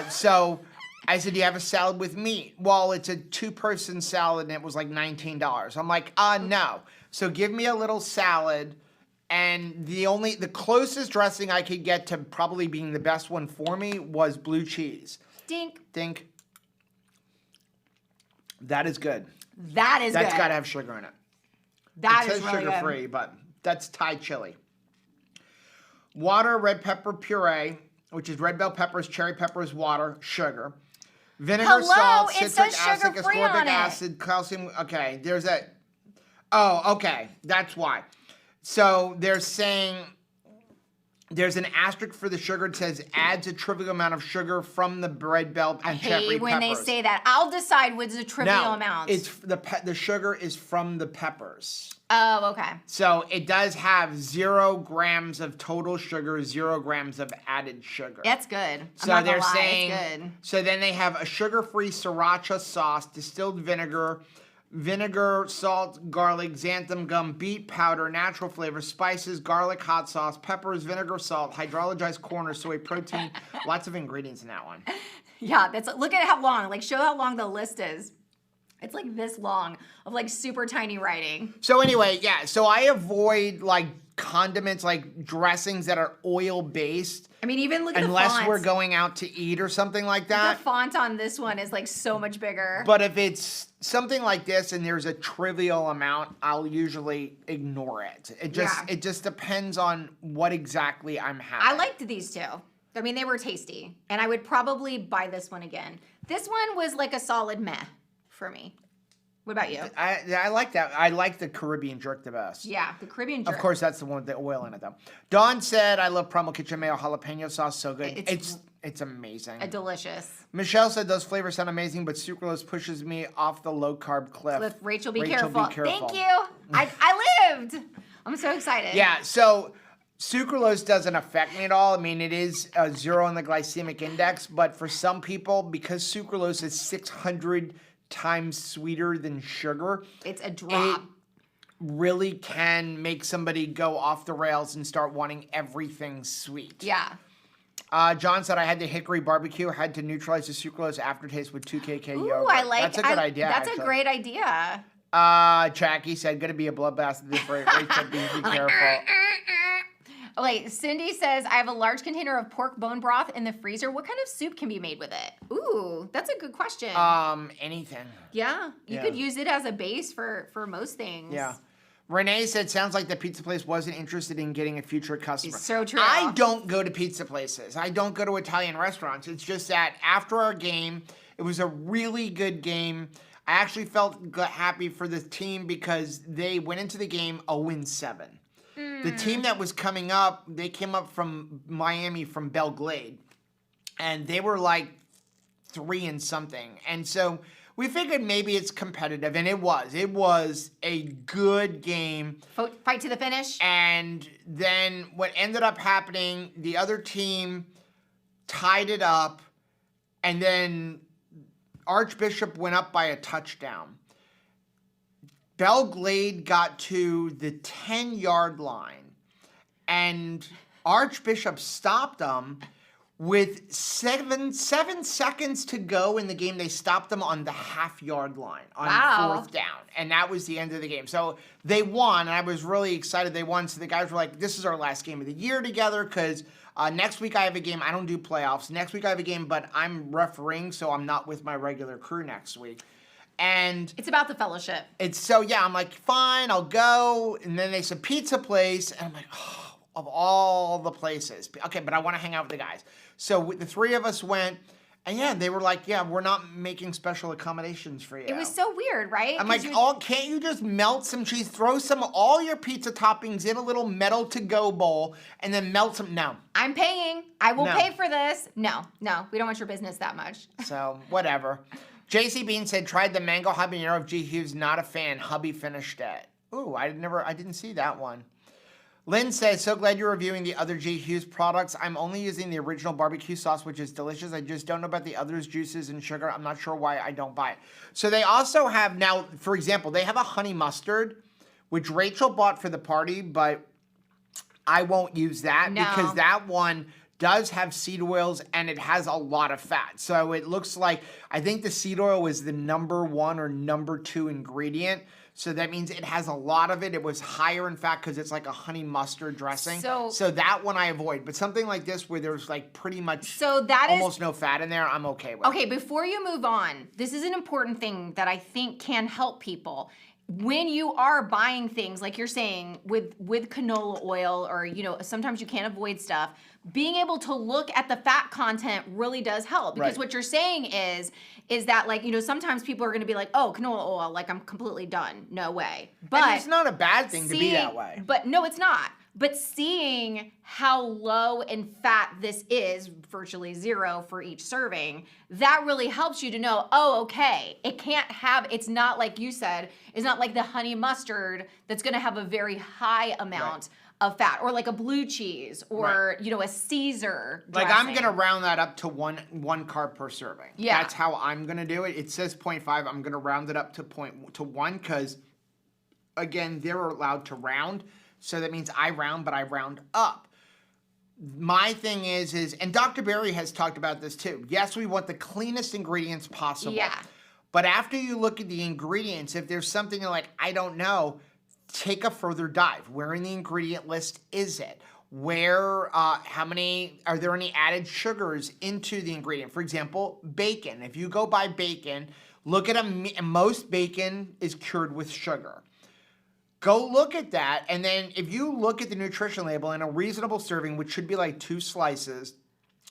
A: So I said, do you have a salad with meat? Well, it's a 2-person salad and it was like $19. I'm like, no. So give me a little salad. And the closest dressing I could get to probably being the best one for me was blue cheese. Dink. That is good.
B: That's
A: got to have sugar in it.
B: That is
A: really
B: really
A: sugar free, but that's Thai chili. Water, red pepper puree, which is red bell peppers, cherry peppers, water, sugar. Vinegar, salt, citric acid, ascorbic acid, calcium. Okay, there's that. Oh, okay, that's why. So they're saying There's an asterisk for the sugar. It says adds a trivial amount of sugar from the red bell and cherry peppers.
B: When they say that. I'll decide what's a trivial amount.
A: It's the sugar is from the peppers.
B: Oh, okay.
A: So it does have 0 grams of total sugar, 0 grams of added sugar.
B: That's good.
A: So
B: I'm not
A: they're
B: gonna lie,
A: saying.
B: it's good.
A: So then they have a sugar-free sriracha sauce, distilled vinegar, salt, garlic, xanthan gum, beet powder, natural flavor, spices, garlic, hot sauce, peppers, vinegar, salt, hydrolyzed corn or soy protein. Lots of ingredients in that one.
B: Yeah, look at how long. Like, show how long the list is. It's like this long of like super tiny writing.
A: So anyway, yeah. So I avoid like condiments, like dressings that are oil based.
B: I mean, even look at the font.
A: Unless we're going out to eat or something like that.
B: The font on this one is like so much bigger.
A: But if it's something like this and there's a trivial amount, I'll usually ignore it. It just depends on what exactly I'm having.
B: I liked these two. I mean, they were tasty. And I would probably buy this one again. This one was like a solid meh for me. What about you?
A: I like that. I like the Caribbean jerk the best.
B: Yeah, the Caribbean jerk.
A: Of course, that's the one with the oil in it, though. Dawn said, I love Primal Kitchen Mayo jalapeno sauce. So good. It's amazing.
B: Delicious.
A: Michelle said, those flavors sound amazing, but sucralose pushes me off the low-carb cliff.
B: Rachel, be careful. Thank you. I lived. I'm so excited.
A: Yeah, so sucralose doesn't affect me at all. I mean, it is 0 on the glycemic index, but for some people, because sucralose is 600 times sweeter than sugar,
B: it's a drop.
A: It really can make somebody go off the rails and start wanting everything sweet.
B: Yeah.
A: John said, I had the hickory barbecue, had to neutralize the sucralose aftertaste with 2 kk yogurt.
B: Ooh, I like
A: That's a good idea.
B: That's a great idea.
A: Jackie said, gonna be a bloodbath at this rate. Rachel, be careful.
B: Oh, wait, Cindy says, I have a large container of pork bone broth in the freezer. What kind of soup can be made with it? Ooh, that's a good question.
A: Anything.
B: Yeah, you could use it as a base for most things.
A: Yeah. Renee said, sounds like the pizza place wasn't interested in getting a future customer.
B: It's so true.
A: I don't go to pizza places. I don't go to Italian restaurants. It's just that after our game, it was a really good game. I actually felt happy for the team because they went into the game 0-7. The team that was coming up, they came up from Miami, from Belle Glade, and they were like 3 and something. And so we figured maybe it's competitive, and it was. It was a good game.
B: Fight to the finish.
A: And then what ended up happening, the other team tied it up, and then Archbishop went up by a touchdown. Belle Glade got to the 10-yard line, and Archbishop stopped them with seven seconds to go in the game. They stopped them on the half-yard line on 4th down, and that was the end of the game. So they won, and I was really excited they won. So the guys were like, this is our last game of the year together because next week I have a game. I don't do playoffs. Next week I have a game, but I'm refereeing, so I'm not with my regular crew next week. And
B: it's about the fellowship.
A: I'm like, fine, I'll go. And then they said pizza place. And I'm like, oh, of all the places. Okay, but I want to hang out with the guys. So the 3 of us went. And yeah, they were like, yeah, we're not making special accommodations for you.
B: It was so weird, right?
A: I'm like, can't you just melt some cheese, throw all your pizza toppings in a little metal to-go bowl, and then melt some? No.
B: I'm paying. I will pay for this. No, we don't want your business that much.
A: So, whatever. JC Bean said, tried the mango habanero of G. Hughes, not a fan. Hubby finished it. Ooh, I didn't see that one. Lynn says, so glad you're reviewing the other G. Hughes products. I'm only using the original barbecue sauce, which is delicious. I just don't know about the others, juices and sugar. I'm not sure why I don't buy it. So they also have now, for example, they have a honey mustard, which Rachel bought for the party, but I won't use that because that one does have seed oils and it has a lot of fat. So it looks like, I think the seed oil is the number 1 or number 2 ingredient. So that means it has a lot of it. It was higher in fat because it's like a honey mustard dressing. So that one I avoid. But something like this where there's like pretty much almost no fat in there, I'm okay with.
B: Okay, before you move on, this is an important thing that I think can help people. When you are buying things, like you're saying, with canola oil, or, sometimes you can't avoid stuff, being able to look at the fat content really does help. Because what you're saying is that, like, sometimes people are going to be like, oh, canola oil, like, I'm completely done. No way. But
A: and it's not a bad thing to be that way.
B: But no, it's not. But seeing how low in fat this is, virtually 0 for each serving, that really helps you to know, oh, okay, it's not like you said, it's not like the honey mustard that's gonna have a very high amount of fat, or like a blue cheese, or a Caesar dressing.
A: Like I'm gonna round that up to one carb per serving.
B: Yeah.
A: That's how I'm gonna do it. It says 0.5, I'm gonna round it up to 1, because again, they're allowed to round. So that means I round, but I round up. My thing is, and Dr. Berry has talked about this too. Yes, we want the cleanest ingredients possible.
B: Yeah.
A: But after you look at the ingredients, if there's something you're like, I don't know, take a further dive. Where in the ingredient list is it? Are there any added sugars into the ingredient? For example, bacon. If you go buy bacon, look at most bacon is cured with sugar. Go look at that, and then if you look at the nutrition label, in a reasonable serving, which should be like 2 slices,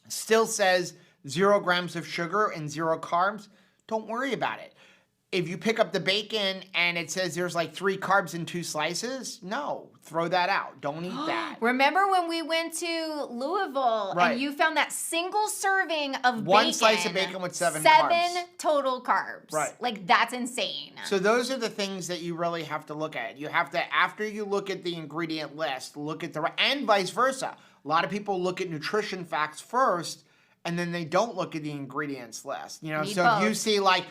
A: still says 0 grams of sugar and 0 carbs, don't worry about it. If you pick up the bacon and it says there's like 3 carbs in 2 slices, no, throw that out. Don't eat that.
B: Remember when we went to Louisville and you found that single serving of bacon?
A: 1 slice of bacon with 7 carbs.
B: 7 total carbs.
A: Right.
B: Like, that's insane.
A: So those are the things that you really have to look at. You have to, after you look at the ingredient list, look at and vice versa. A lot of people look at nutrition facts first, and then they don't look at the ingredients list. So if you see like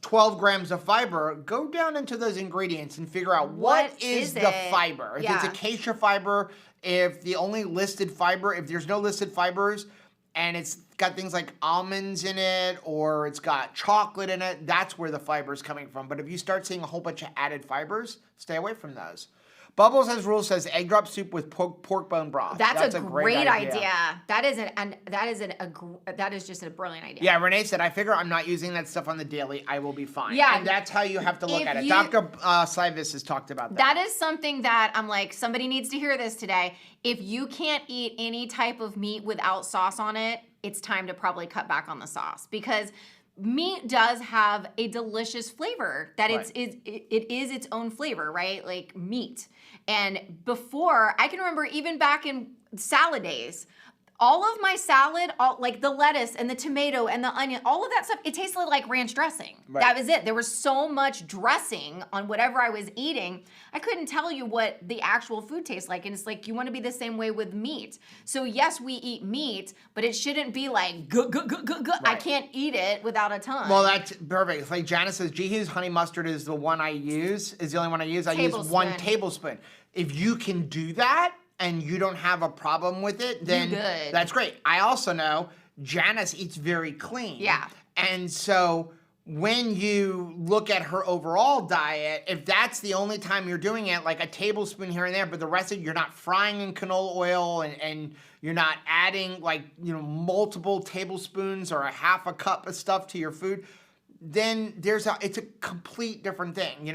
A: 12 grams of fiber, go down into those ingredients and figure out what is the fiber. If it's acacia fiber, if the only listed fiber, if there's no listed fibers and it's got things like almonds in it or it's got chocolate in it, that's where the fiber is coming from. But if you start seeing a whole bunch of added fibers, stay away from those. Bubbles has rules says egg drop soup with pork bone broth.
B: That's a great idea. That is just a brilliant idea.
A: Yeah, Renee said, I figure I'm not using that stuff on the daily. I will be fine.
B: Yeah.
A: And that's how you have to look at it. Dr. Slivis has talked about that.
B: That is something that I'm like, somebody needs to hear this today. If you can't eat any type of meat without sauce on it, it's time to probably cut back on the sauce, because meat does have a delicious flavor that it is its own flavor, right? Like meat. And before, I can remember even back in salad days, all of my salad, like the lettuce and the tomato and the onion, all of that stuff, it tasted like ranch dressing. Right. That was it. There was so much dressing on whatever I was eating. I couldn't tell you what the actual food tastes like. And it's like, you want to be the same way with meat. So yes, we eat meat, but it shouldn't be like, right. I can't eat it without a ton.
A: Well, that's perfect. It's like Janice says, Jihu's honey mustard is the one I use, is the only one I use. I use 1 tablespoon. If you can do that, and you don't have a problem with it, then that's great. I also know Janice eats very clean.
B: Yeah.
A: And so when you look at her overall diet, if that's the only time you're doing it, like a tablespoon here and there, but the rest of it, you're not frying in canola oil and you're not adding multiple tablespoons or a half a cup of stuff to your food, then it's a complete different thing.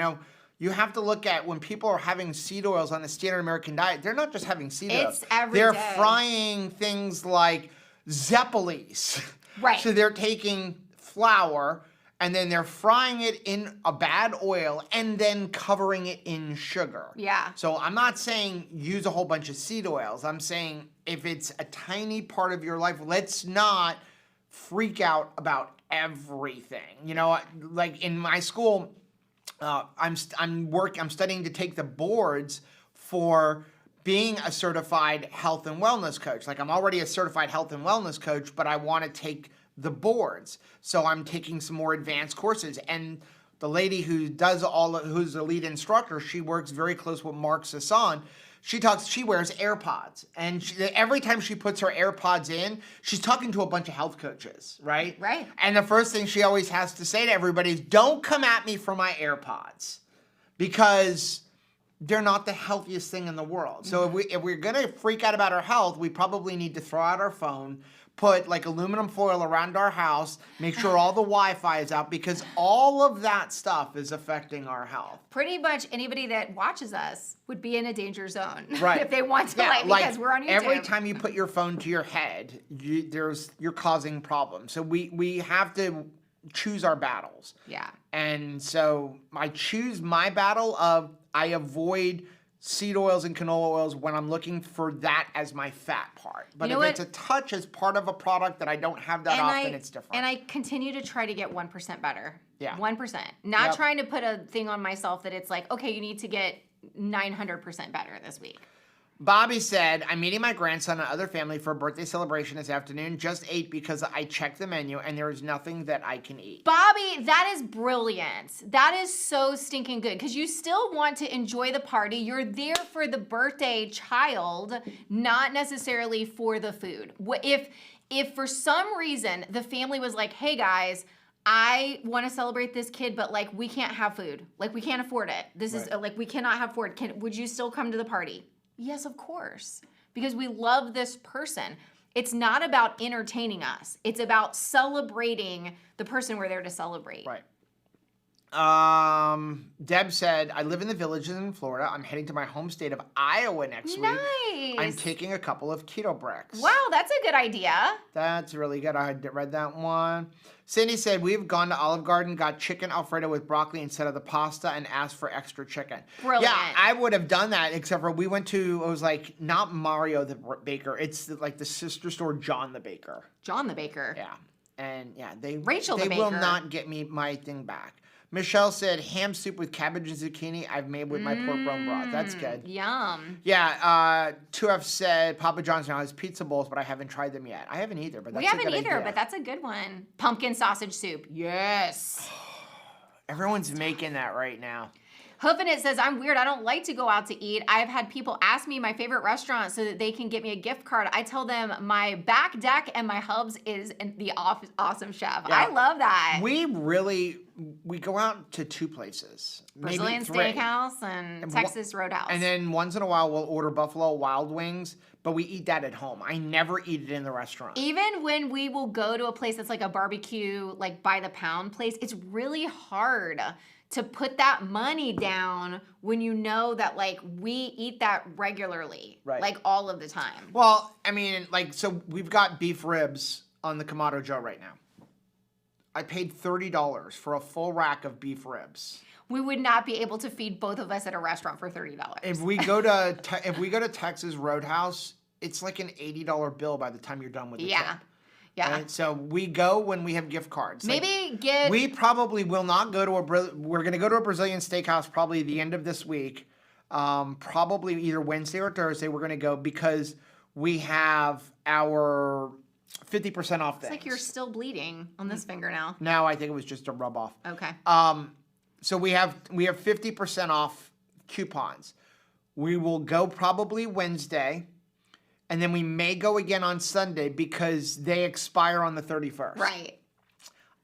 A: You have to look at when people are having seed oils on the standard American diet, they're not just having seed oils. They're frying things like Zeppelis.
B: Right.
A: So they're taking flour and then they're frying it in a bad oil and then covering it in sugar.
B: Yeah.
A: So I'm not saying use a whole bunch of seed oils. I'm saying if it's a tiny part of your life, let's not freak out about everything. Like in my school, I'm studying to take the boards for being a certified health and wellness coach. Like I'm already a certified health and wellness coach, but I want to take the boards. So I'm taking some more advanced courses. And the lady who's the lead instructor, she works very close with Mark Sasson. She wears AirPods, and every time she puts her AirPods in, she's talking to a bunch of health coaches, right?
B: Right.
A: And the first thing she always has to say to everybody is, don't come at me for my AirPods, because they're not the healthiest thing in the world. So if we're gonna freak out about our health, we probably need to throw out our phone, put like aluminum foil around our house, make sure all the Wi-Fi is out, because all of that stuff is affecting our health.
B: Pretty much anybody that watches us would be in a danger zone.
A: Right.
B: If they want to, because we're on YouTube.
A: Every time you put your phone to your head, you're causing problems. So we have to choose our battles.
B: Yeah.
A: And so I choose my battle of I avoid seed oils and canola oils when I'm looking for that as my fat part. But if it's a touch as part of a product that I don't have that often, it's different.
B: And I continue to try to get 1% better.
A: Yeah.
B: 1%. Not trying to put a thing on myself that it's like, okay, you need to get 900% better this week.
A: Bobby said, I'm meeting my grandson and other family for a birthday celebration this afternoon. Just ate because I checked the menu and there is nothing that I can eat.
B: Bobby, that is brilliant. That is so stinking good because you still want to enjoy the party. You're there for the birthday child, not necessarily for the food. If for some reason the family was like, hey guys, I want to celebrate this kid, but like we can't have food. Like we can't afford it. This is like we cannot have food. Would you still come to the party? Yes, of course, because we love this person. It's not about entertaining us. It's about celebrating the person we're there to celebrate.
A: Right. Deb said, I live in the villages in Florida. I'm heading to my home state of Iowa next week.
B: Nice.
A: I'm taking a couple of keto bricks.
B: Wow, that's a good idea.
A: That's really good. I had read that one. Cindy said, we've gone to Olive Garden, got chicken Alfredo with broccoli instead of the pasta, and asked for extra chicken.
B: Brilliant.
A: Yeah, I would have done that, except for we went to, it was like, not Mario the baker. It's like the sister store, John the baker.
B: John the baker.
A: Yeah. And yeah,
B: Rachel the
A: baker. They will
B: baker.
A: not get me my thing back. Michelle said, ham soup with cabbage and zucchini I've made with my pork bone broth. That's good.
B: Yum.
A: Yeah, 2F said, Papa John's now has pizza bowls, but I haven't tried them yet. I haven't either, but that's a good idea.
B: We haven't either, but that's a good one. Pumpkin sausage soup. Yes.
A: Everyone's making that right now.
B: Hoofin' It says, I'm weird. I don't like to go out to eat. I've had people ask me my favorite restaurant so that they can get me a gift card. I tell them my back deck and my hubs is the Awesome Chef. Yeah. I love that.
A: We go out to 2 places.
B: Brazilian Steakhouse and Texas Roadhouse.
A: And then once in a while we'll order Buffalo Wild Wings, but we eat that at home. I never eat it in the restaurant.
B: Even when we will go to a place that's like a barbecue, like by the pound place, it's really hard to put that money down when you know that like we eat that regularly, like all of the time.
A: Well, I mean, like, so we've got beef ribs on the Kamado Joe right now. I paid $30 for a full rack of beef ribs.
B: We would not be able to feed both of us at a restaurant for $30.
A: If we go to Texas Roadhouse, it's like an $80 bill by the time you're done with the tip.
B: Yeah.
A: Right? So we go when we have gift cards.
B: We
A: probably will not go to we're going to go to a Brazilian steakhouse probably the end of this week. Probably either Wednesday or Thursday we're going to go because we have our 50% off things.
B: It's like you're still bleeding on this finger now.
A: No, I think it was just a rub off.
B: Okay.
A: So we have 50% off coupons. We will go probably Wednesday. And then we may go again on Sunday because they expire on the 31st.
B: Right.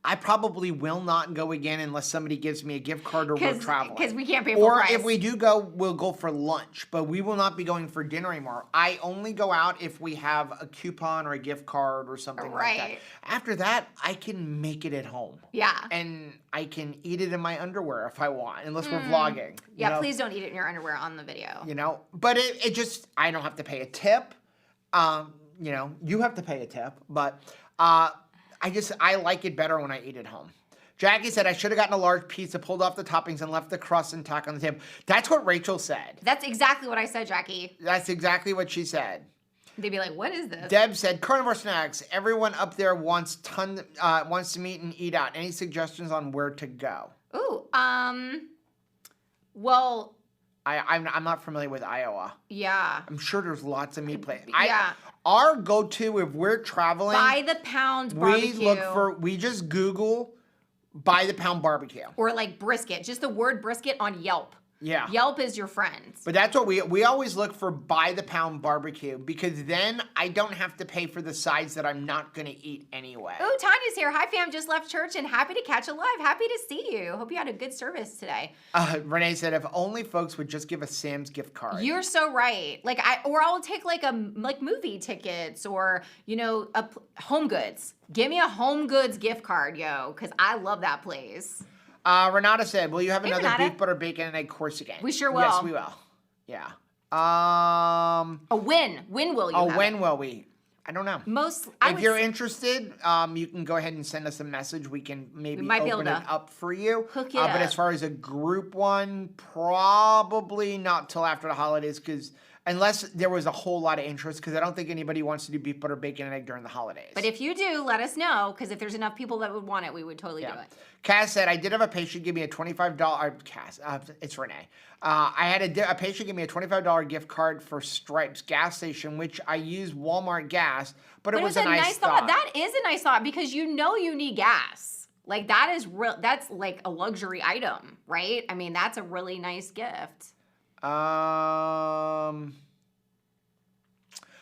A: I probably will not go again unless somebody gives me a gift card or we're traveling.
B: Because we can't pay full price.
A: Or if we do go, we'll go for lunch. But we will not be going for dinner anymore. I only go out if we have a coupon or a gift card or something like that. After that, I can make it at home.
B: Yeah.
A: And I can eat it in my underwear if I want, unless we're vlogging.
B: Yeah, please don't eat it in your underwear on the video.
A: You know? But it just, I don't have to pay a tip. You know, you have to pay a tip, but I like it better when I eat at home. Jackie said I should have gotten a large pizza, pulled off the toppings, and left the crust intact on the tip. That's what Rachel said.
B: That's exactly what I said, Jackie.
A: That's exactly what she said.
B: They'd be like, what is this?
A: Deb said, carnivore snacks. Everyone up there wants to meet and eat out. Any suggestions on where to go?
B: Ooh, well...
A: I'm not familiar with Iowa.
B: Yeah.
A: I'm sure there's lots of meat places.
B: Yeah.
A: Our go-to if we're traveling...
B: By the pound barbecue.
A: We just Google by the pound barbecue.
B: Or like brisket. Just the word brisket on Yelp.
A: Yeah.
B: Yelp is your friend.
A: But that's what we always look for by the pound barbecue because then I don't have to pay for the sides that I'm not going to eat anyway.
B: Ooh, Tanya's here. Hi, fam. Just left church and happy to catch a live. Happy to see you. Hope you had a good service today.
A: Renee said, if only folks would just give us Sam's gift card.
B: You're so right. Or I'll take like movie tickets or, you know, Home Goods. Give me a Home Goods gift card, yo, because I love that place.
A: Renata said, will you have another beef, butter, bacon, and egg course again?
B: We sure will.
A: Yes, we will. Yeah.
B: When will you have
A: when
B: it?
A: will we? I don't know.
B: If
A: you're interested, you can go ahead and send us a message. We can maybe open it up for you.
B: Hook it up.
A: But as far as a group one, probably not till after the holidays, because unless there was a whole lot of interest, because I don't think anybody wants to do beef butter, bacon, and egg during the holidays.
B: But if you do, let us know, because if there's enough people that would want it, we would totally do it.
A: Cass said, I did have a patient give me a $25, Cass, it's Renee. I had a patient give me a $25 gift card for Stripes gas station, which I use Walmart gas, but it was a nice thought.
B: That is a nice thought, because you need gas. Like, that is real. That's like a luxury item, right? I mean, that's a really nice gift.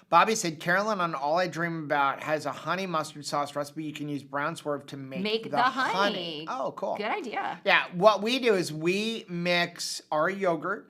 A: Bobby said, Carolyn on All I Dream About has a honey mustard sauce recipe. You can use brown swerve to make the honey. Oh, cool.
B: Good idea.
A: Yeah, what we do is we mix our yogurt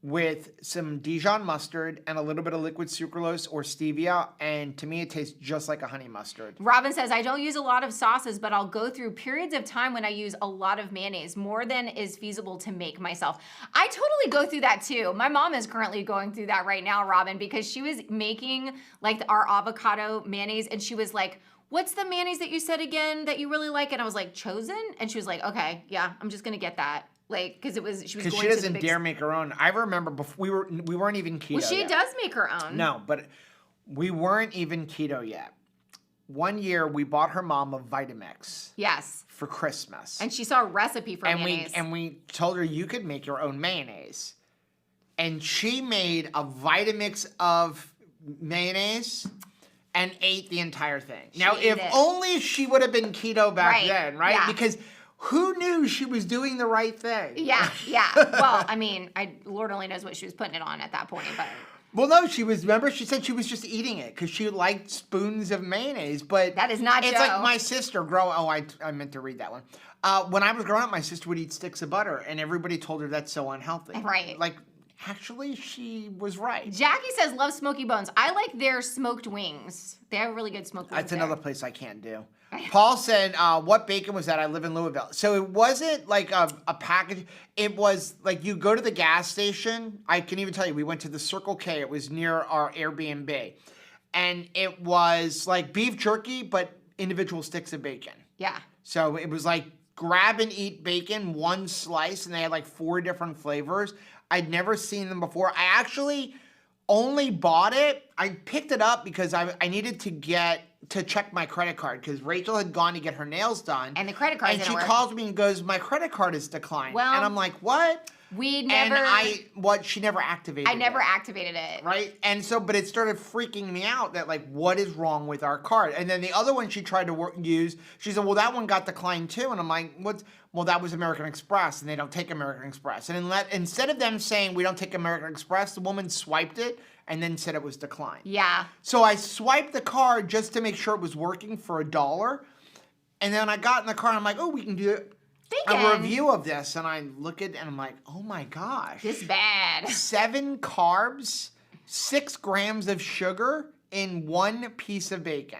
A: with some Dijon mustard and a little bit of liquid sucralose or stevia, and to me it tastes just like a honey mustard.
B: Robin says, I don't use a lot of sauces, but I'll go through periods of time when I use a lot of mayonnaise, more than is feasible to make myself. I totally go through that too. My mom is currently going through that right now, Robin, because she was making like our avocado mayonnaise, and she was like, what's the mayonnaise that you said again that you really like? And I was like, Chosen? And she was like, okay, yeah, I'm just gonna get that. Like, because she was going
A: she doesn't dare make her own. I remember before we weren't even keto.
B: Well, she
A: yet.
B: does make her own.
A: No, but we weren't even keto yet. One year we bought her mom a Vitamix.
B: Yes.
A: For Christmas.
B: And she saw a recipe for mayonnaise.
A: We told her you could make your own mayonnaise. And she made a Vitamix of mayonnaise and ate the entire thing. Now, if only she would have been keto back then, right? Yeah. Because who knew she was doing the right thing?
B: Yeah. Well, I mean, Lord only knows what she was putting it on at that point, but...
A: Well, no, remember, she said she was just eating it because she liked spoons of mayonnaise, but...
B: That is not
A: It's like my sister I meant to read that one. When I was growing up, my sister would eat sticks of butter, and everybody told her that's so unhealthy.
B: Right.
A: Like, actually, she was right.
B: Jackie says, love Smoky Bones. I like their smoked wings. They have really good smoked wings.
A: That's another place I can't do. Paul said, what bacon was that? I live in Louisville. So it wasn't like a package. It was like you go to the gas station. I can even tell you, we went to the Circle K. It was near our Airbnb. And it was like beef jerky, but individual sticks of bacon.
B: Yeah.
A: So it was like grab and eat bacon, one slice, and they had like 4 different flavors. I'd never seen them before. I actually only bought it. I picked it up because I needed to check my credit card because Rachel had gone to get her nails done.
B: And the credit card didn't work.
A: And she calls me and goes, my credit card is declined. Well, and I'm like, what?
B: She
A: never activated it.
B: I never activated it.
A: Right? And so, but it started freaking me out that like, what is wrong with our card? And then the other one she tried to use, she said, well, that one got declined too. And I'm like, well, that was American Express and they don't take American Express. And instead of them saying we don't take American Express, the woman swiped it and then said it was declined.
B: Yeah.
A: So I swiped the card just to make sure it was working for $1. And then I got in the car and I'm like, oh, we can do a review of this. And I look at it and I'm like, oh my gosh.
B: This bad.
A: 7 carbs, 6 grams of sugar in 1 piece of bacon.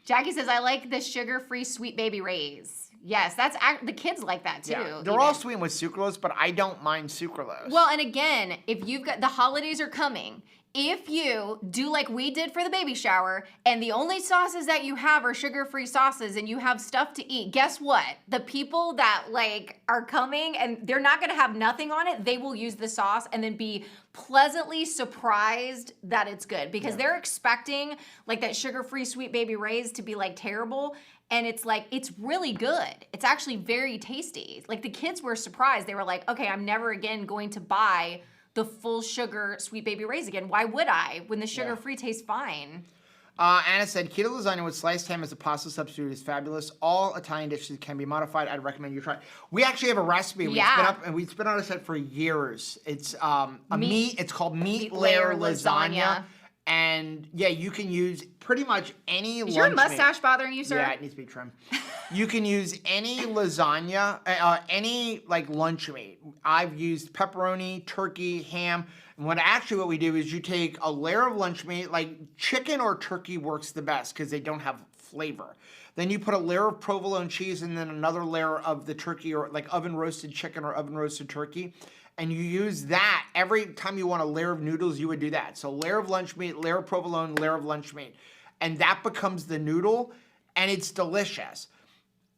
B: Jackie says, I like the sugar-free Sweet Baby Ray's. Yes, the kids like that too.
A: Yeah, they're all sweetened with sucralose, but I don't mind sucralose.
B: Well, and again, if you've got the holidays are coming, if you do like we did for the baby shower, and the only sauces that you have are sugar-free sauces, and you have stuff to eat, guess what? The people that like are coming and they're not gonna have nothing on it, they will use the sauce and then be pleasantly surprised that it's good because they're expecting like that sugar-free Sweet Baby Ray's to be like terrible. And it's like, it's really good. It's actually very tasty. Like the kids were surprised. They were like, okay, I'm never again going to buy the full sugar Sweet Baby Ray's again. Why would I when the sugar-free tastes fine?
A: Anna said, keto lasagna with sliced ham as a pasta substitute is fabulous. All Italian dishes can be modified. I'd recommend you try it. We actually have a recipe. We've been on a set for years. It's it's called meat layer lasagna. And yeah, you can use pretty much any lunch meat.
B: Is your mustache bothering you, sir?
A: Yeah, it needs to be trimmed. You can use any lasagna, any like lunch meat. I've used pepperoni, turkey, ham. And what we do is you take a layer of lunch meat, like chicken or turkey works the best because they don't have flavor. Then you put a layer of provolone cheese and then another layer of the turkey or like oven roasted chicken or oven roasted turkey. And you use that every time you want a layer of noodles, you would do that. So layer of lunch meat, layer of provolone, layer of lunch meat. and that becomes the noodle, and it's delicious.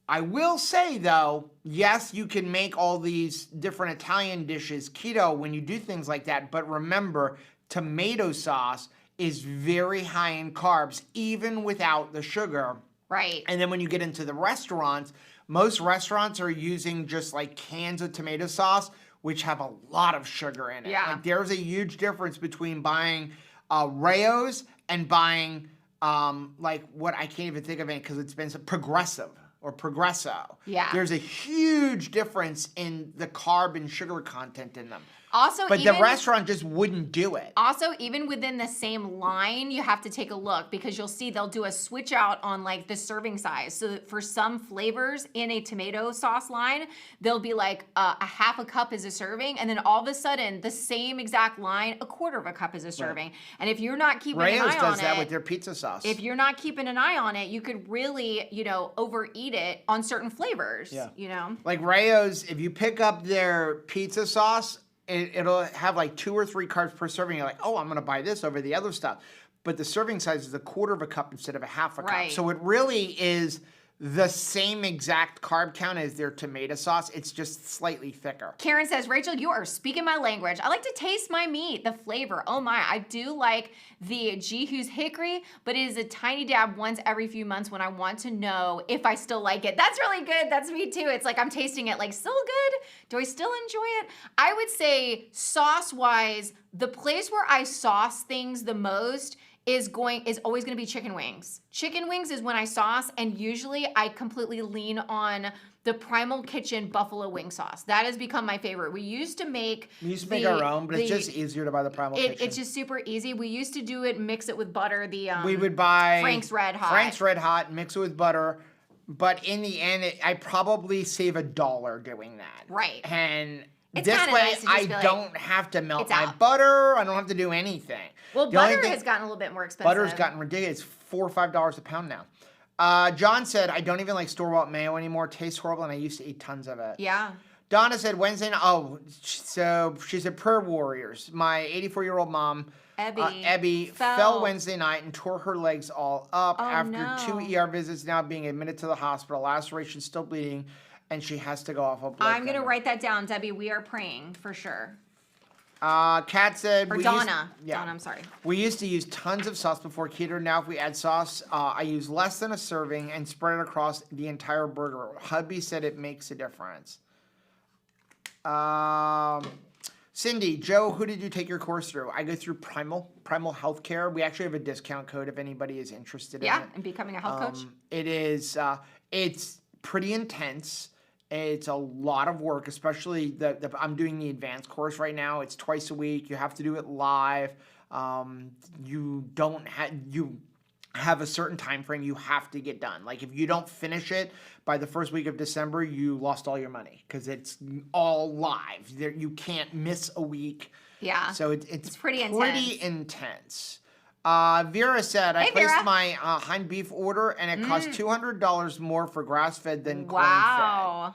A: I will say, though, yes, you can make all these different Italian dishes keto when you do things like that, but remember, tomato sauce is very high in carbs, even without the sugar.
B: Right.
A: And then when you get into the restaurants, most restaurants are using just like cans of tomato sauce, which have a lot of sugar in it.
B: Yeah.
A: Like there's a huge difference between buying Rayo's and buying like what I can't even think of it because it's been Progressive or Progresso.
B: Yeah.
A: There's a huge difference in the carb and sugar content in them.
B: Also,
A: but the restaurant just wouldn't do it.
B: Also, even within the same line, you have to take a look because you'll see they'll do a switch out on like the serving size. So that for some flavors in a tomato sauce line, they'll be like a half a cup is a serving, and then all of a sudden, the same exact line, a quarter of a cup is a serving. Right. And if you're not keeping
A: Rayo's
B: an eye on it,
A: does that with their pizza sauce.
B: If you're not keeping an eye on it, you could really, overeat it on certain flavors. Yeah.
A: Like Rayo's, if you pick up their pizza sauce, it'll have like 2 or 3 carbs per serving. You're like, oh, I'm going to buy this over the other stuff. But the serving size is a quarter of a cup instead of a half a cup. So it really is the same exact carb count as their tomato sauce. It's just slightly thicker.
B: Karen says, Rachel, you are speaking my language. I like to taste my meat, the flavor. Oh my, I do like the Jehu's hickory, but it is a tiny dab once every few months when I want to know if I still like it. That's really good. That's me too. It's like I'm tasting it like, still good? Do I still enjoy it? I would say sauce-wise, the place where I sauce things the most is always going to be chicken wings. Chicken wings is when I sauce, and usually I completely lean on the Primal Kitchen buffalo wing sauce. That has become my favorite. We used to make
A: our own, but it's just easier to buy the Primal Kitchen.
B: It's just super easy. We used to do it, mix it with butter.
A: We would buy
B: Frank's Red Hot.
A: Frank's Red Hot, mix it with butter. But in the end, I probably save $1 doing that.
B: Right.
A: And
B: it's
A: this way,
B: nice
A: I don't have to melt my butter. I don't have to do anything.
B: Well, butter has gotten a little bit more expensive.
A: Butter's gotten ridiculous. It's $4 or $5 a pound now. John said, I don't even like store-bought mayo anymore. It tastes horrible, and I used to eat tons of it.
B: Yeah.
A: Donna said, Wednesday night. Oh, so she said, prayer warriors. My 84-year-old mom, Ebby fell Wednesday night and tore her legs all up after 2 ER visits, now being admitted to the hospital. Laceration still bleeding, and she has to go off a blood
B: I'm going to write that down, Debbie. We are praying for sure.
A: Kat said...
B: Donna. Donna, I'm sorry.
A: We used to use tons of sauce before keto. Now if we add sauce, I use less than a serving and spread it across the entire burger. Hubby said it makes a difference. Cindy, Joe, who did you take your course through? I go through Primal Healthcare. We actually have a discount code if anybody is interested in it.
B: Yeah, and becoming a health coach.
A: It is, it's pretty intense. It's a lot of work, especially I'm doing the advanced course right now. It's twice a week. You have to do it live. You have a certain time frame you have to get done. Like if you don't finish it by the first week of December, you lost all your money because it's all live. You can't miss a week.
B: Yeah.
A: So it's
B: pretty
A: intense. Vera said, I placed my hind beef order, and it cost $200 more for grass-fed than corn-fed.
B: Wow.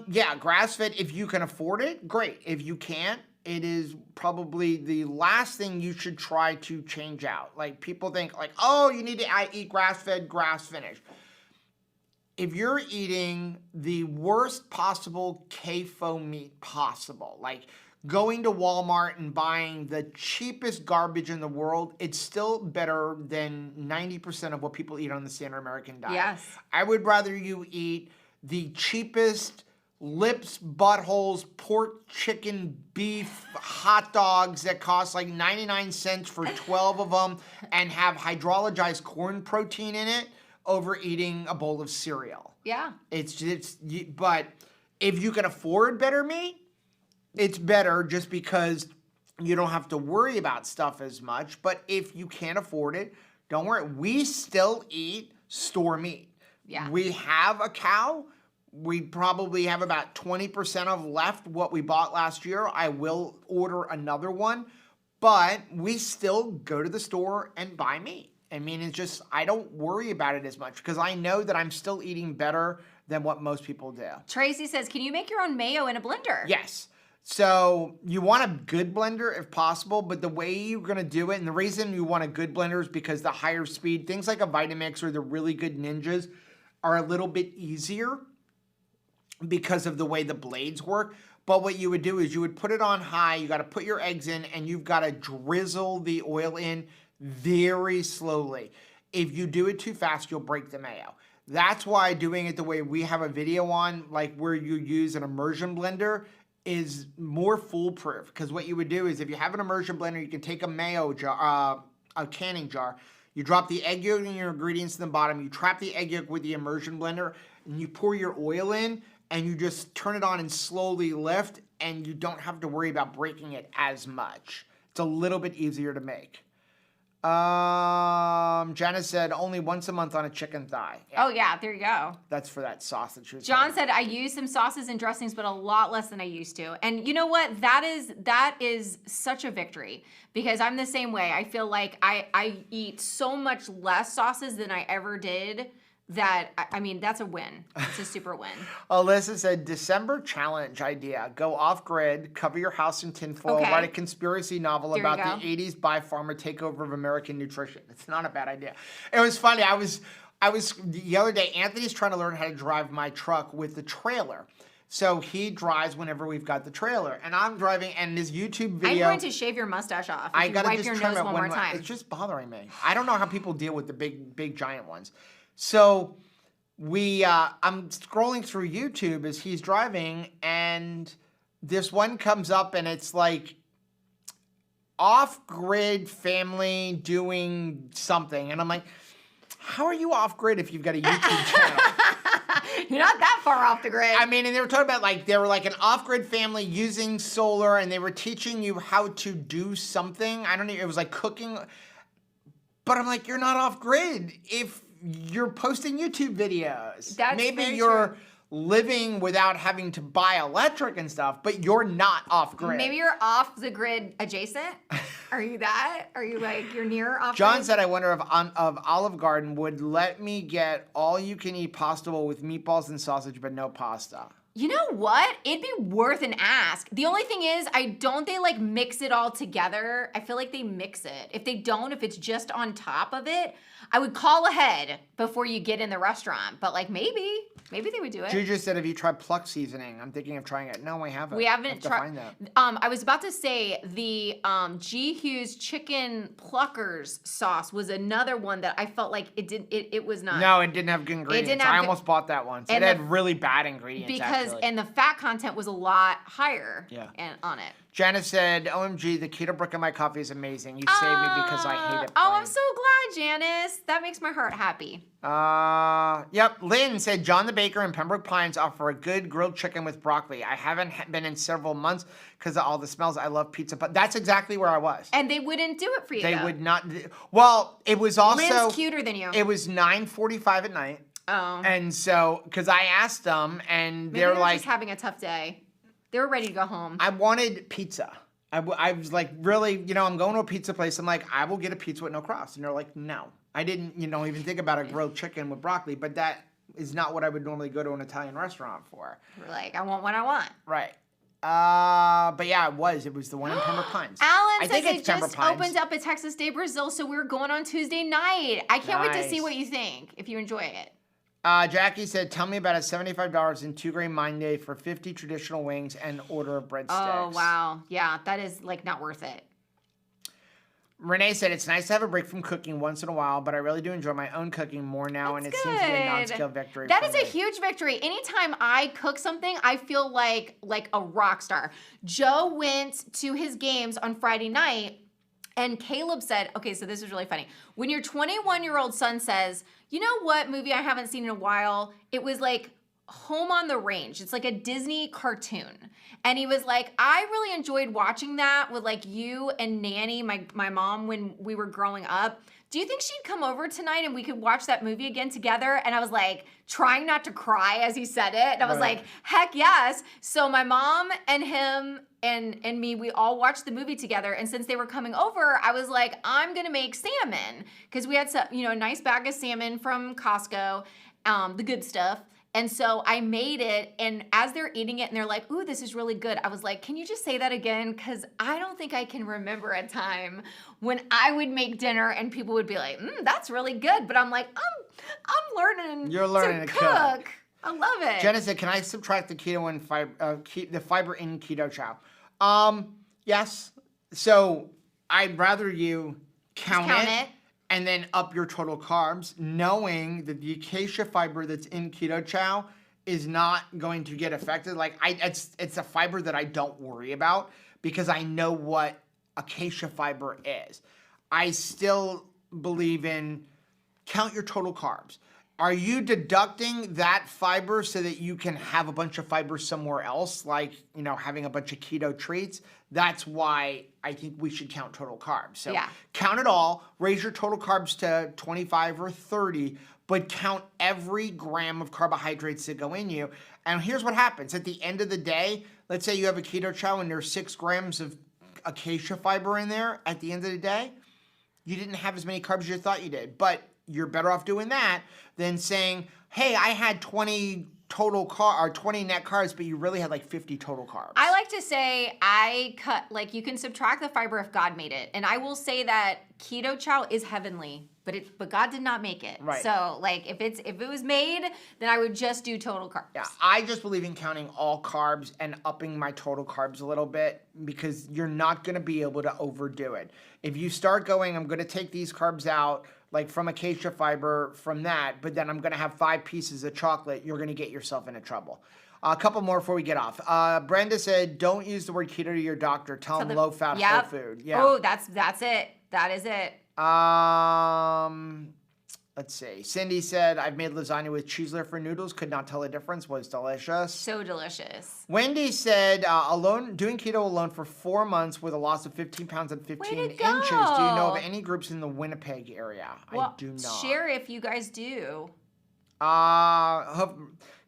A: Yeah, grass-fed, if you can afford it, great. If you can't, it is probably the last thing you should try to change out. Like, people think, like, oh, you need to eat grass-fed, grass-finished. If you're eating the worst possible CAFO meat possible, like going to Walmart and buying the cheapest garbage in the world, it's still better than 90% of what people eat on the standard American diet.
B: Yes.
A: I would rather you eat the cheapest lips, buttholes, pork, chicken, beef, hot dogs that cost like 99 cents for 12 of them and have hydrolyzed corn protein in it over eating a bowl of cereal.
B: Yeah.
A: But if you can afford better meat, it's better just because you don't have to worry about stuff as much. But if you can't afford it, don't worry. We still eat store meat.
B: Yeah.
A: We have a cow. We probably have about 20% of left what we bought last year. I will order another one. But we still go to the store and buy meat. I mean, it's just, I don't worry about it as much because I know that I'm still eating better than what most people do.
B: Tracy says, can you make your own mayo in a blender?
A: Yes. So you want a good blender if possible, but the way you're going to do it, and the reason you want a good blender is because the higher speed, things like a Vitamix or the really good Ninjas are a little bit easier because of the way the blades work. But what you would do is you would put it on high, you got to put your eggs in, and you've got to drizzle the oil in very slowly. If you do it too fast, you'll break the mayo. That's why doing it the way we have a video on, like where you use an immersion blender, is more foolproof. Because what you would do is if you have an immersion blender, you can take a mayo jar, a canning jar, you drop the egg yolk and your ingredients in the bottom, you trap the egg yolk with the immersion blender, and you pour your oil in, and you just turn it on and slowly lift, and you don't have to worry about breaking it as much. It's a little bit easier to make. Janice said only once a month on a chicken thigh.
B: Yeah. Oh yeah, there you go.
A: That's for that sauce that she was
B: John said I use some sauces and dressings, but a lot less than I used to. And you know what? That is such a victory because I'm the same way. I feel like I eat so much less sauces than I ever did. That, I mean, that's a win. It's a super win.
A: Alyssa said, December challenge idea. Go off-grid, cover your house in tinfoil, write a conspiracy novel about the 80s by-farmer takeover of American nutrition. It's not a bad idea. It was funny. I was the other day, Anthony's trying to learn how to drive my truck with the trailer. So he drives whenever we've got the trailer. And I'm driving, and this YouTube video...
B: I'm going to shave your mustache off if
A: I
B: you
A: gotta
B: wipe
A: just
B: your
A: trim
B: nose
A: it
B: one more time.
A: It's just bothering me. I don't know how people deal with the big giant ones. So I'm scrolling through YouTube as he's driving, and this one comes up, and it's like off-grid family doing something. And I'm like, how are you off-grid if you've got a YouTube channel?
B: You're not that far off the grid.
A: I mean, and they were talking about they were like an off-grid family using solar, and they were teaching you how to do something. I don't know, it was like cooking. But I'm like, you're not off-grid if you're posting YouTube videos.
B: That's
A: maybe
B: very
A: you're
B: true.
A: living without having to buy electric and stuff, but you're not off-grid.
B: Maybe you're off the grid adjacent. Are you that? Are you like you're near off?
A: John said, I wonder if Olive Garden would let me get all-you-can-eat pasta bowl with meatballs and sausage, but no pasta.
B: You know what? It'd be worth an ask. The only thing is, they like mix it all together. I feel like they mix it. If they don't, if it's just on top of it, I would call ahead before you get in the restaurant. But like maybe they would do it.
A: Juju said, have you tried pluck seasoning? I'm thinking of trying it. No, we haven't.
B: We haven't
A: tried
B: that. I was about to say the G. Hughes chicken pluckers sauce was another one that I felt like it was not.
A: No, it didn't have good ingredients. I almost bought that once. It had really bad ingredients
B: and the fat content was a lot higher. On it.
A: Janice said, OMG, the keto brick in my coffee is amazing. You saved me because I hate it.
B: Oh, I'm so glad, Janice. That makes my heart happy.
A: Yep. Lynn said, John the Baker in Pembroke Pines offer a good grilled chicken with broccoli. I haven't been in several months because of all the smells. I love pizza. But that's exactly where I was.
B: And they wouldn't do it for you,
A: They would not. Well, it was also...
B: Lynn's cuter than you.
A: It was 9:45 at night.
B: Oh.
A: And so, because I asked them, and
B: Maybe
A: they're like...
B: just having a tough day. They were ready to go home.
A: I wanted pizza. I was like, really, I'm going to a pizza place. I'm like, I will get a pizza with no crust. And they're like, no. I didn't, even think about a grilled chicken with broccoli, but that is not what I would normally go to an Italian restaurant for.
B: We're like, I want what I want.
A: Right. But yeah, it was the one in Pembroke Pines.
B: Alan says it just opened up at Texas Day Brazil, so we're going on Tuesday night. I can't wait to see what you think, if you enjoy it.
A: Jackie said, tell me about a $75 in 2-grain Mine Day for 50 traditional wings and order of breadsticks.
B: Oh, wow. Yeah, that is like not worth it.
A: Renee said, it's nice to have a break from cooking once in a while, but I really do enjoy my own cooking more now, and it seems to be a non-scale victory.
B: That is a huge victory. Anytime I cook something, I feel like a rock star. Joe went to his games on Friday night, and Caleb said, okay, so this is really funny. When your 21-year-old son says, you know what movie I haven't seen in a while? It was like Home on the Range. It's like a Disney cartoon. And he was like, I really enjoyed watching that with like you and Nanny, my mom, when we were growing up. Do you think she'd come over tonight and we could watch that movie again together? And I was like, trying not to cry as he said it. And I was like, heck yes. So my mom and him and me, we all watched the movie together. And since they were coming over, I was like, I'm going to make salmon. Because we had some, a nice bag of salmon from Costco, the good stuff. And so I made it, and as they're eating it and they're like, ooh, this is really good, I was like, can you just say that again? Because I don't think I can remember a time when I would make dinner and people would be like, that's really good. But I'm like, I'm learning
A: You're learning to cook.
B: I love it.
A: Jenna said, can I subtract the keto and the fiber in keto chow? Yes. So I'd rather you count it and then up your total carbs, knowing that the acacia fiber that's in keto chow is not going to get affected. Like it's a fiber that I don't worry about because I know what acacia fiber is. I still believe in count your total carbs. Are you deducting that fiber so that you can have a bunch of fiber somewhere else, like, having a bunch of keto treats? That's why I think we should count total carbs. So count it all, raise your total carbs to 25 or 30, but count every gram of carbohydrates that go in you. And here's what happens. At the end of the day, let's say you have a keto chow and there's 6 grams of acacia fiber in there. At the end of the day, you didn't have as many carbs as you thought you did, but you're better off doing that than saying, hey, I had 20 net carbs, but you really had like 50 total carbs.
B: I like to say you can subtract the fiber if God made it. And I will say that keto chow is heavenly, but God did not make it.
A: Right.
B: So if it was made, then I would just do total carbs.
A: Yeah, I just believe in counting all carbs and upping my total carbs a little bit because you're not going to be able to overdo it. If you start going, I'm going to take these carbs out, like from acacia fiber, from that, but then I'm going to have 5 pieces of chocolate, you're going to get yourself into trouble. A couple more before we get off. Brenda said, don't use the word keto to your doctor. Tell them low-fat whole food. Yeah.
B: Oh, that's it. That is it.
A: Let's see. Cindy said, I've made lasagna with cheese layer for noodles. Could not tell the difference. Was delicious.
B: So delicious.
A: Wendy said, doing keto alone for 4 months with a loss of 15 pounds and 15 inches. Do you know of any groups in the Winnipeg area?
B: Well,
A: I do not.
B: Share if you guys do.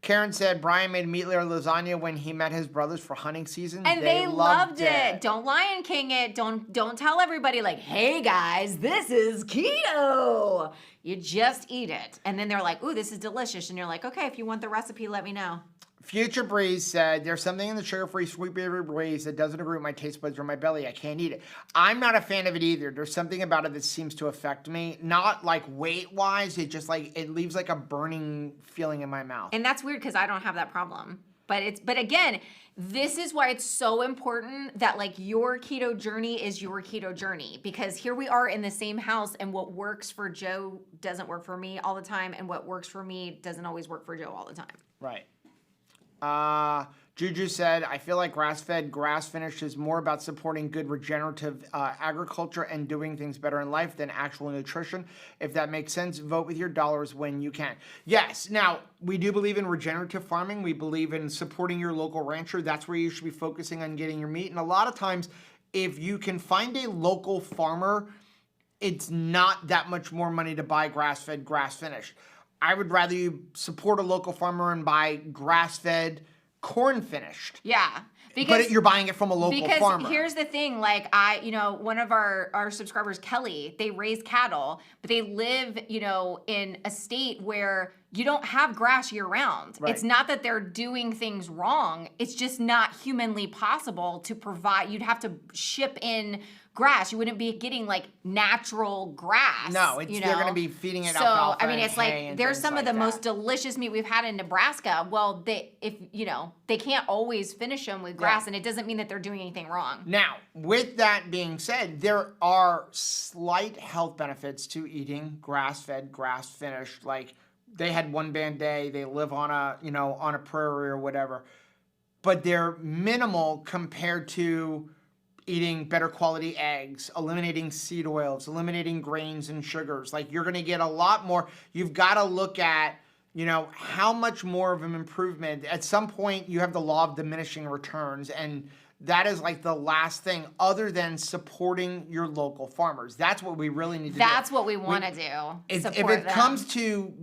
A: Karen said Brian made meat layer lasagna when he met his brothers for hunting season.
B: And they loved it. Don't Lion King it. Don't tell everybody like, hey guys, this is keto. You just eat it. And then they're like, ooh, this is delicious. And you're like, okay, if you want the recipe, let me know.
A: Future Breeze said, there's something in the sugar-free sweet berry breeze that doesn't agree with my taste buds or my belly. I can't eat it. I'm not a fan of it either. There's something about it that seems to affect me. Not like weight-wise. It just it leaves like a burning feeling in my mouth.
B: And that's weird because I don't have that problem. But again, this is why it's so important that your keto journey is your keto journey, because here we are in the same house and what works for Joe doesn't work for me all the time, and what works for me doesn't always work for Joe all the time.
A: Right. Juju said, I feel like grass-fed, grass-finished is more about supporting good regenerative agriculture and doing things better in life than actual nutrition. If that makes sense, vote with your dollars when you can. Yes. Now, we do believe in regenerative farming. We believe in supporting your local rancher. That's where you should be focusing on getting your meat. And a lot of times, if you can find a local farmer, it's not that much more money to buy grass-fed, grass-finished. I would rather you support a local farmer and buy grass-fed, corn-finished.
B: Yeah.
A: But you're buying it from a local farmer.
B: Because here's the thing, one of our subscribers, Kelly, they raise cattle, but they live, in a state where you don't have grass year round. Right. It's not that they're doing things wrong. It's just not humanly possible to provide. You'd have to ship in grass. You wouldn't be getting natural grass.
A: No, they're going to be feeding it alfalfa.
B: So, it's there's some of the most delicious meat we've had in Nebraska. Well, they can't always finish them with grass, and it doesn't mean that they're doing anything wrong.
A: Now, with that being said, there are slight health benefits to eating grass-fed, grass-finished. They had one bad day, they live on a prairie or whatever, but they're minimal compared to eating better quality eggs, eliminating seed oils, eliminating grains and sugars. You're going to get a lot more. You've got to look at, how much more of an improvement. At some point, you have the law of diminishing returns, and that is the last thing other than supporting your local farmers. That's what we really need to do.
B: That's what we want to do.
A: If it comes to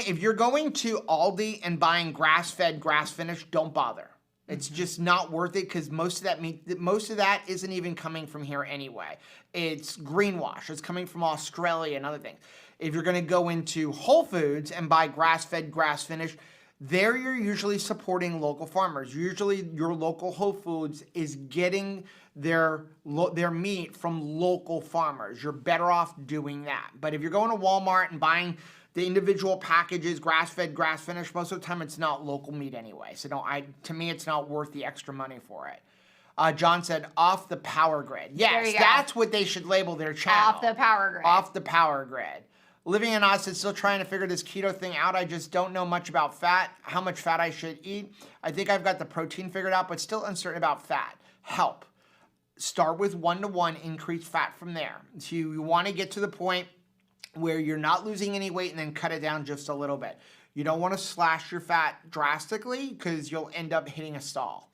A: if you're going to Aldi and buying grass-fed, grass-finished, don't bother. It's just not worth it because most of that isn't even coming from here anyway. It's greenwash. It's coming from Australia and other things. If you're going to go into Whole Foods and buy grass-fed, grass-finished, there you're usually supporting local farmers. Usually your local Whole Foods is getting their meat from local farmers. You're better off doing that. But if you're going to Walmart and buying the individual packages, grass-fed, grass-finished, most of the time it's not local meat anyway. So to me, it's not worth the extra money for it. John said, off the power grid. Yes, that's what they should label their channel.
B: Off the power grid.
A: Off the power grid. Living in Oz is still trying to figure this keto thing out. I just don't know much about fat, how much fat I should eat. I think I've got the protein figured out, but still uncertain about fat. Help. Start with 1-to-1, increase fat from there. So you want to get to the point where you're not losing any weight and then cut it down just a little bit. You don't want to slash your fat drastically because you'll end up hitting a stall.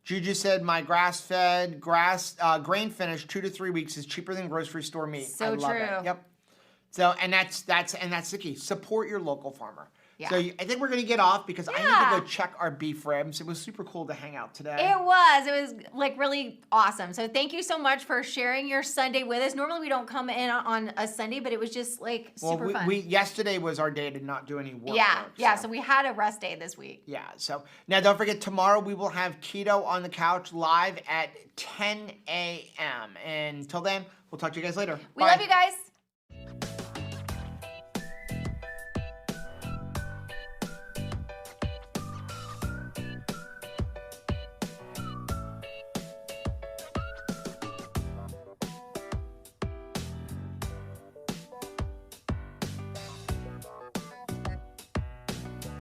A: Juju said, my grass-fed, grain-finished 2 to 3 weeks is cheaper than grocery store meat.
B: So
A: I love
B: true.
A: It. Yep. So, and that's the key. Support your local farmer.
B: Yeah.
A: So I think we're going to get off because I need to go check our beef ribs. It was super cool to hang out today.
B: It was like really awesome. So thank you so much for sharing your Sunday with us. Normally we don't come in on a Sunday, but it was just like super fun.
A: Yesterday was our day to not do any work.
B: So we had a rest day this week.
A: Yeah. So now don't forget, tomorrow we will have Keto on the Couch live at 10 a.m. And until then, we'll talk to you guys later.
B: We love you guys.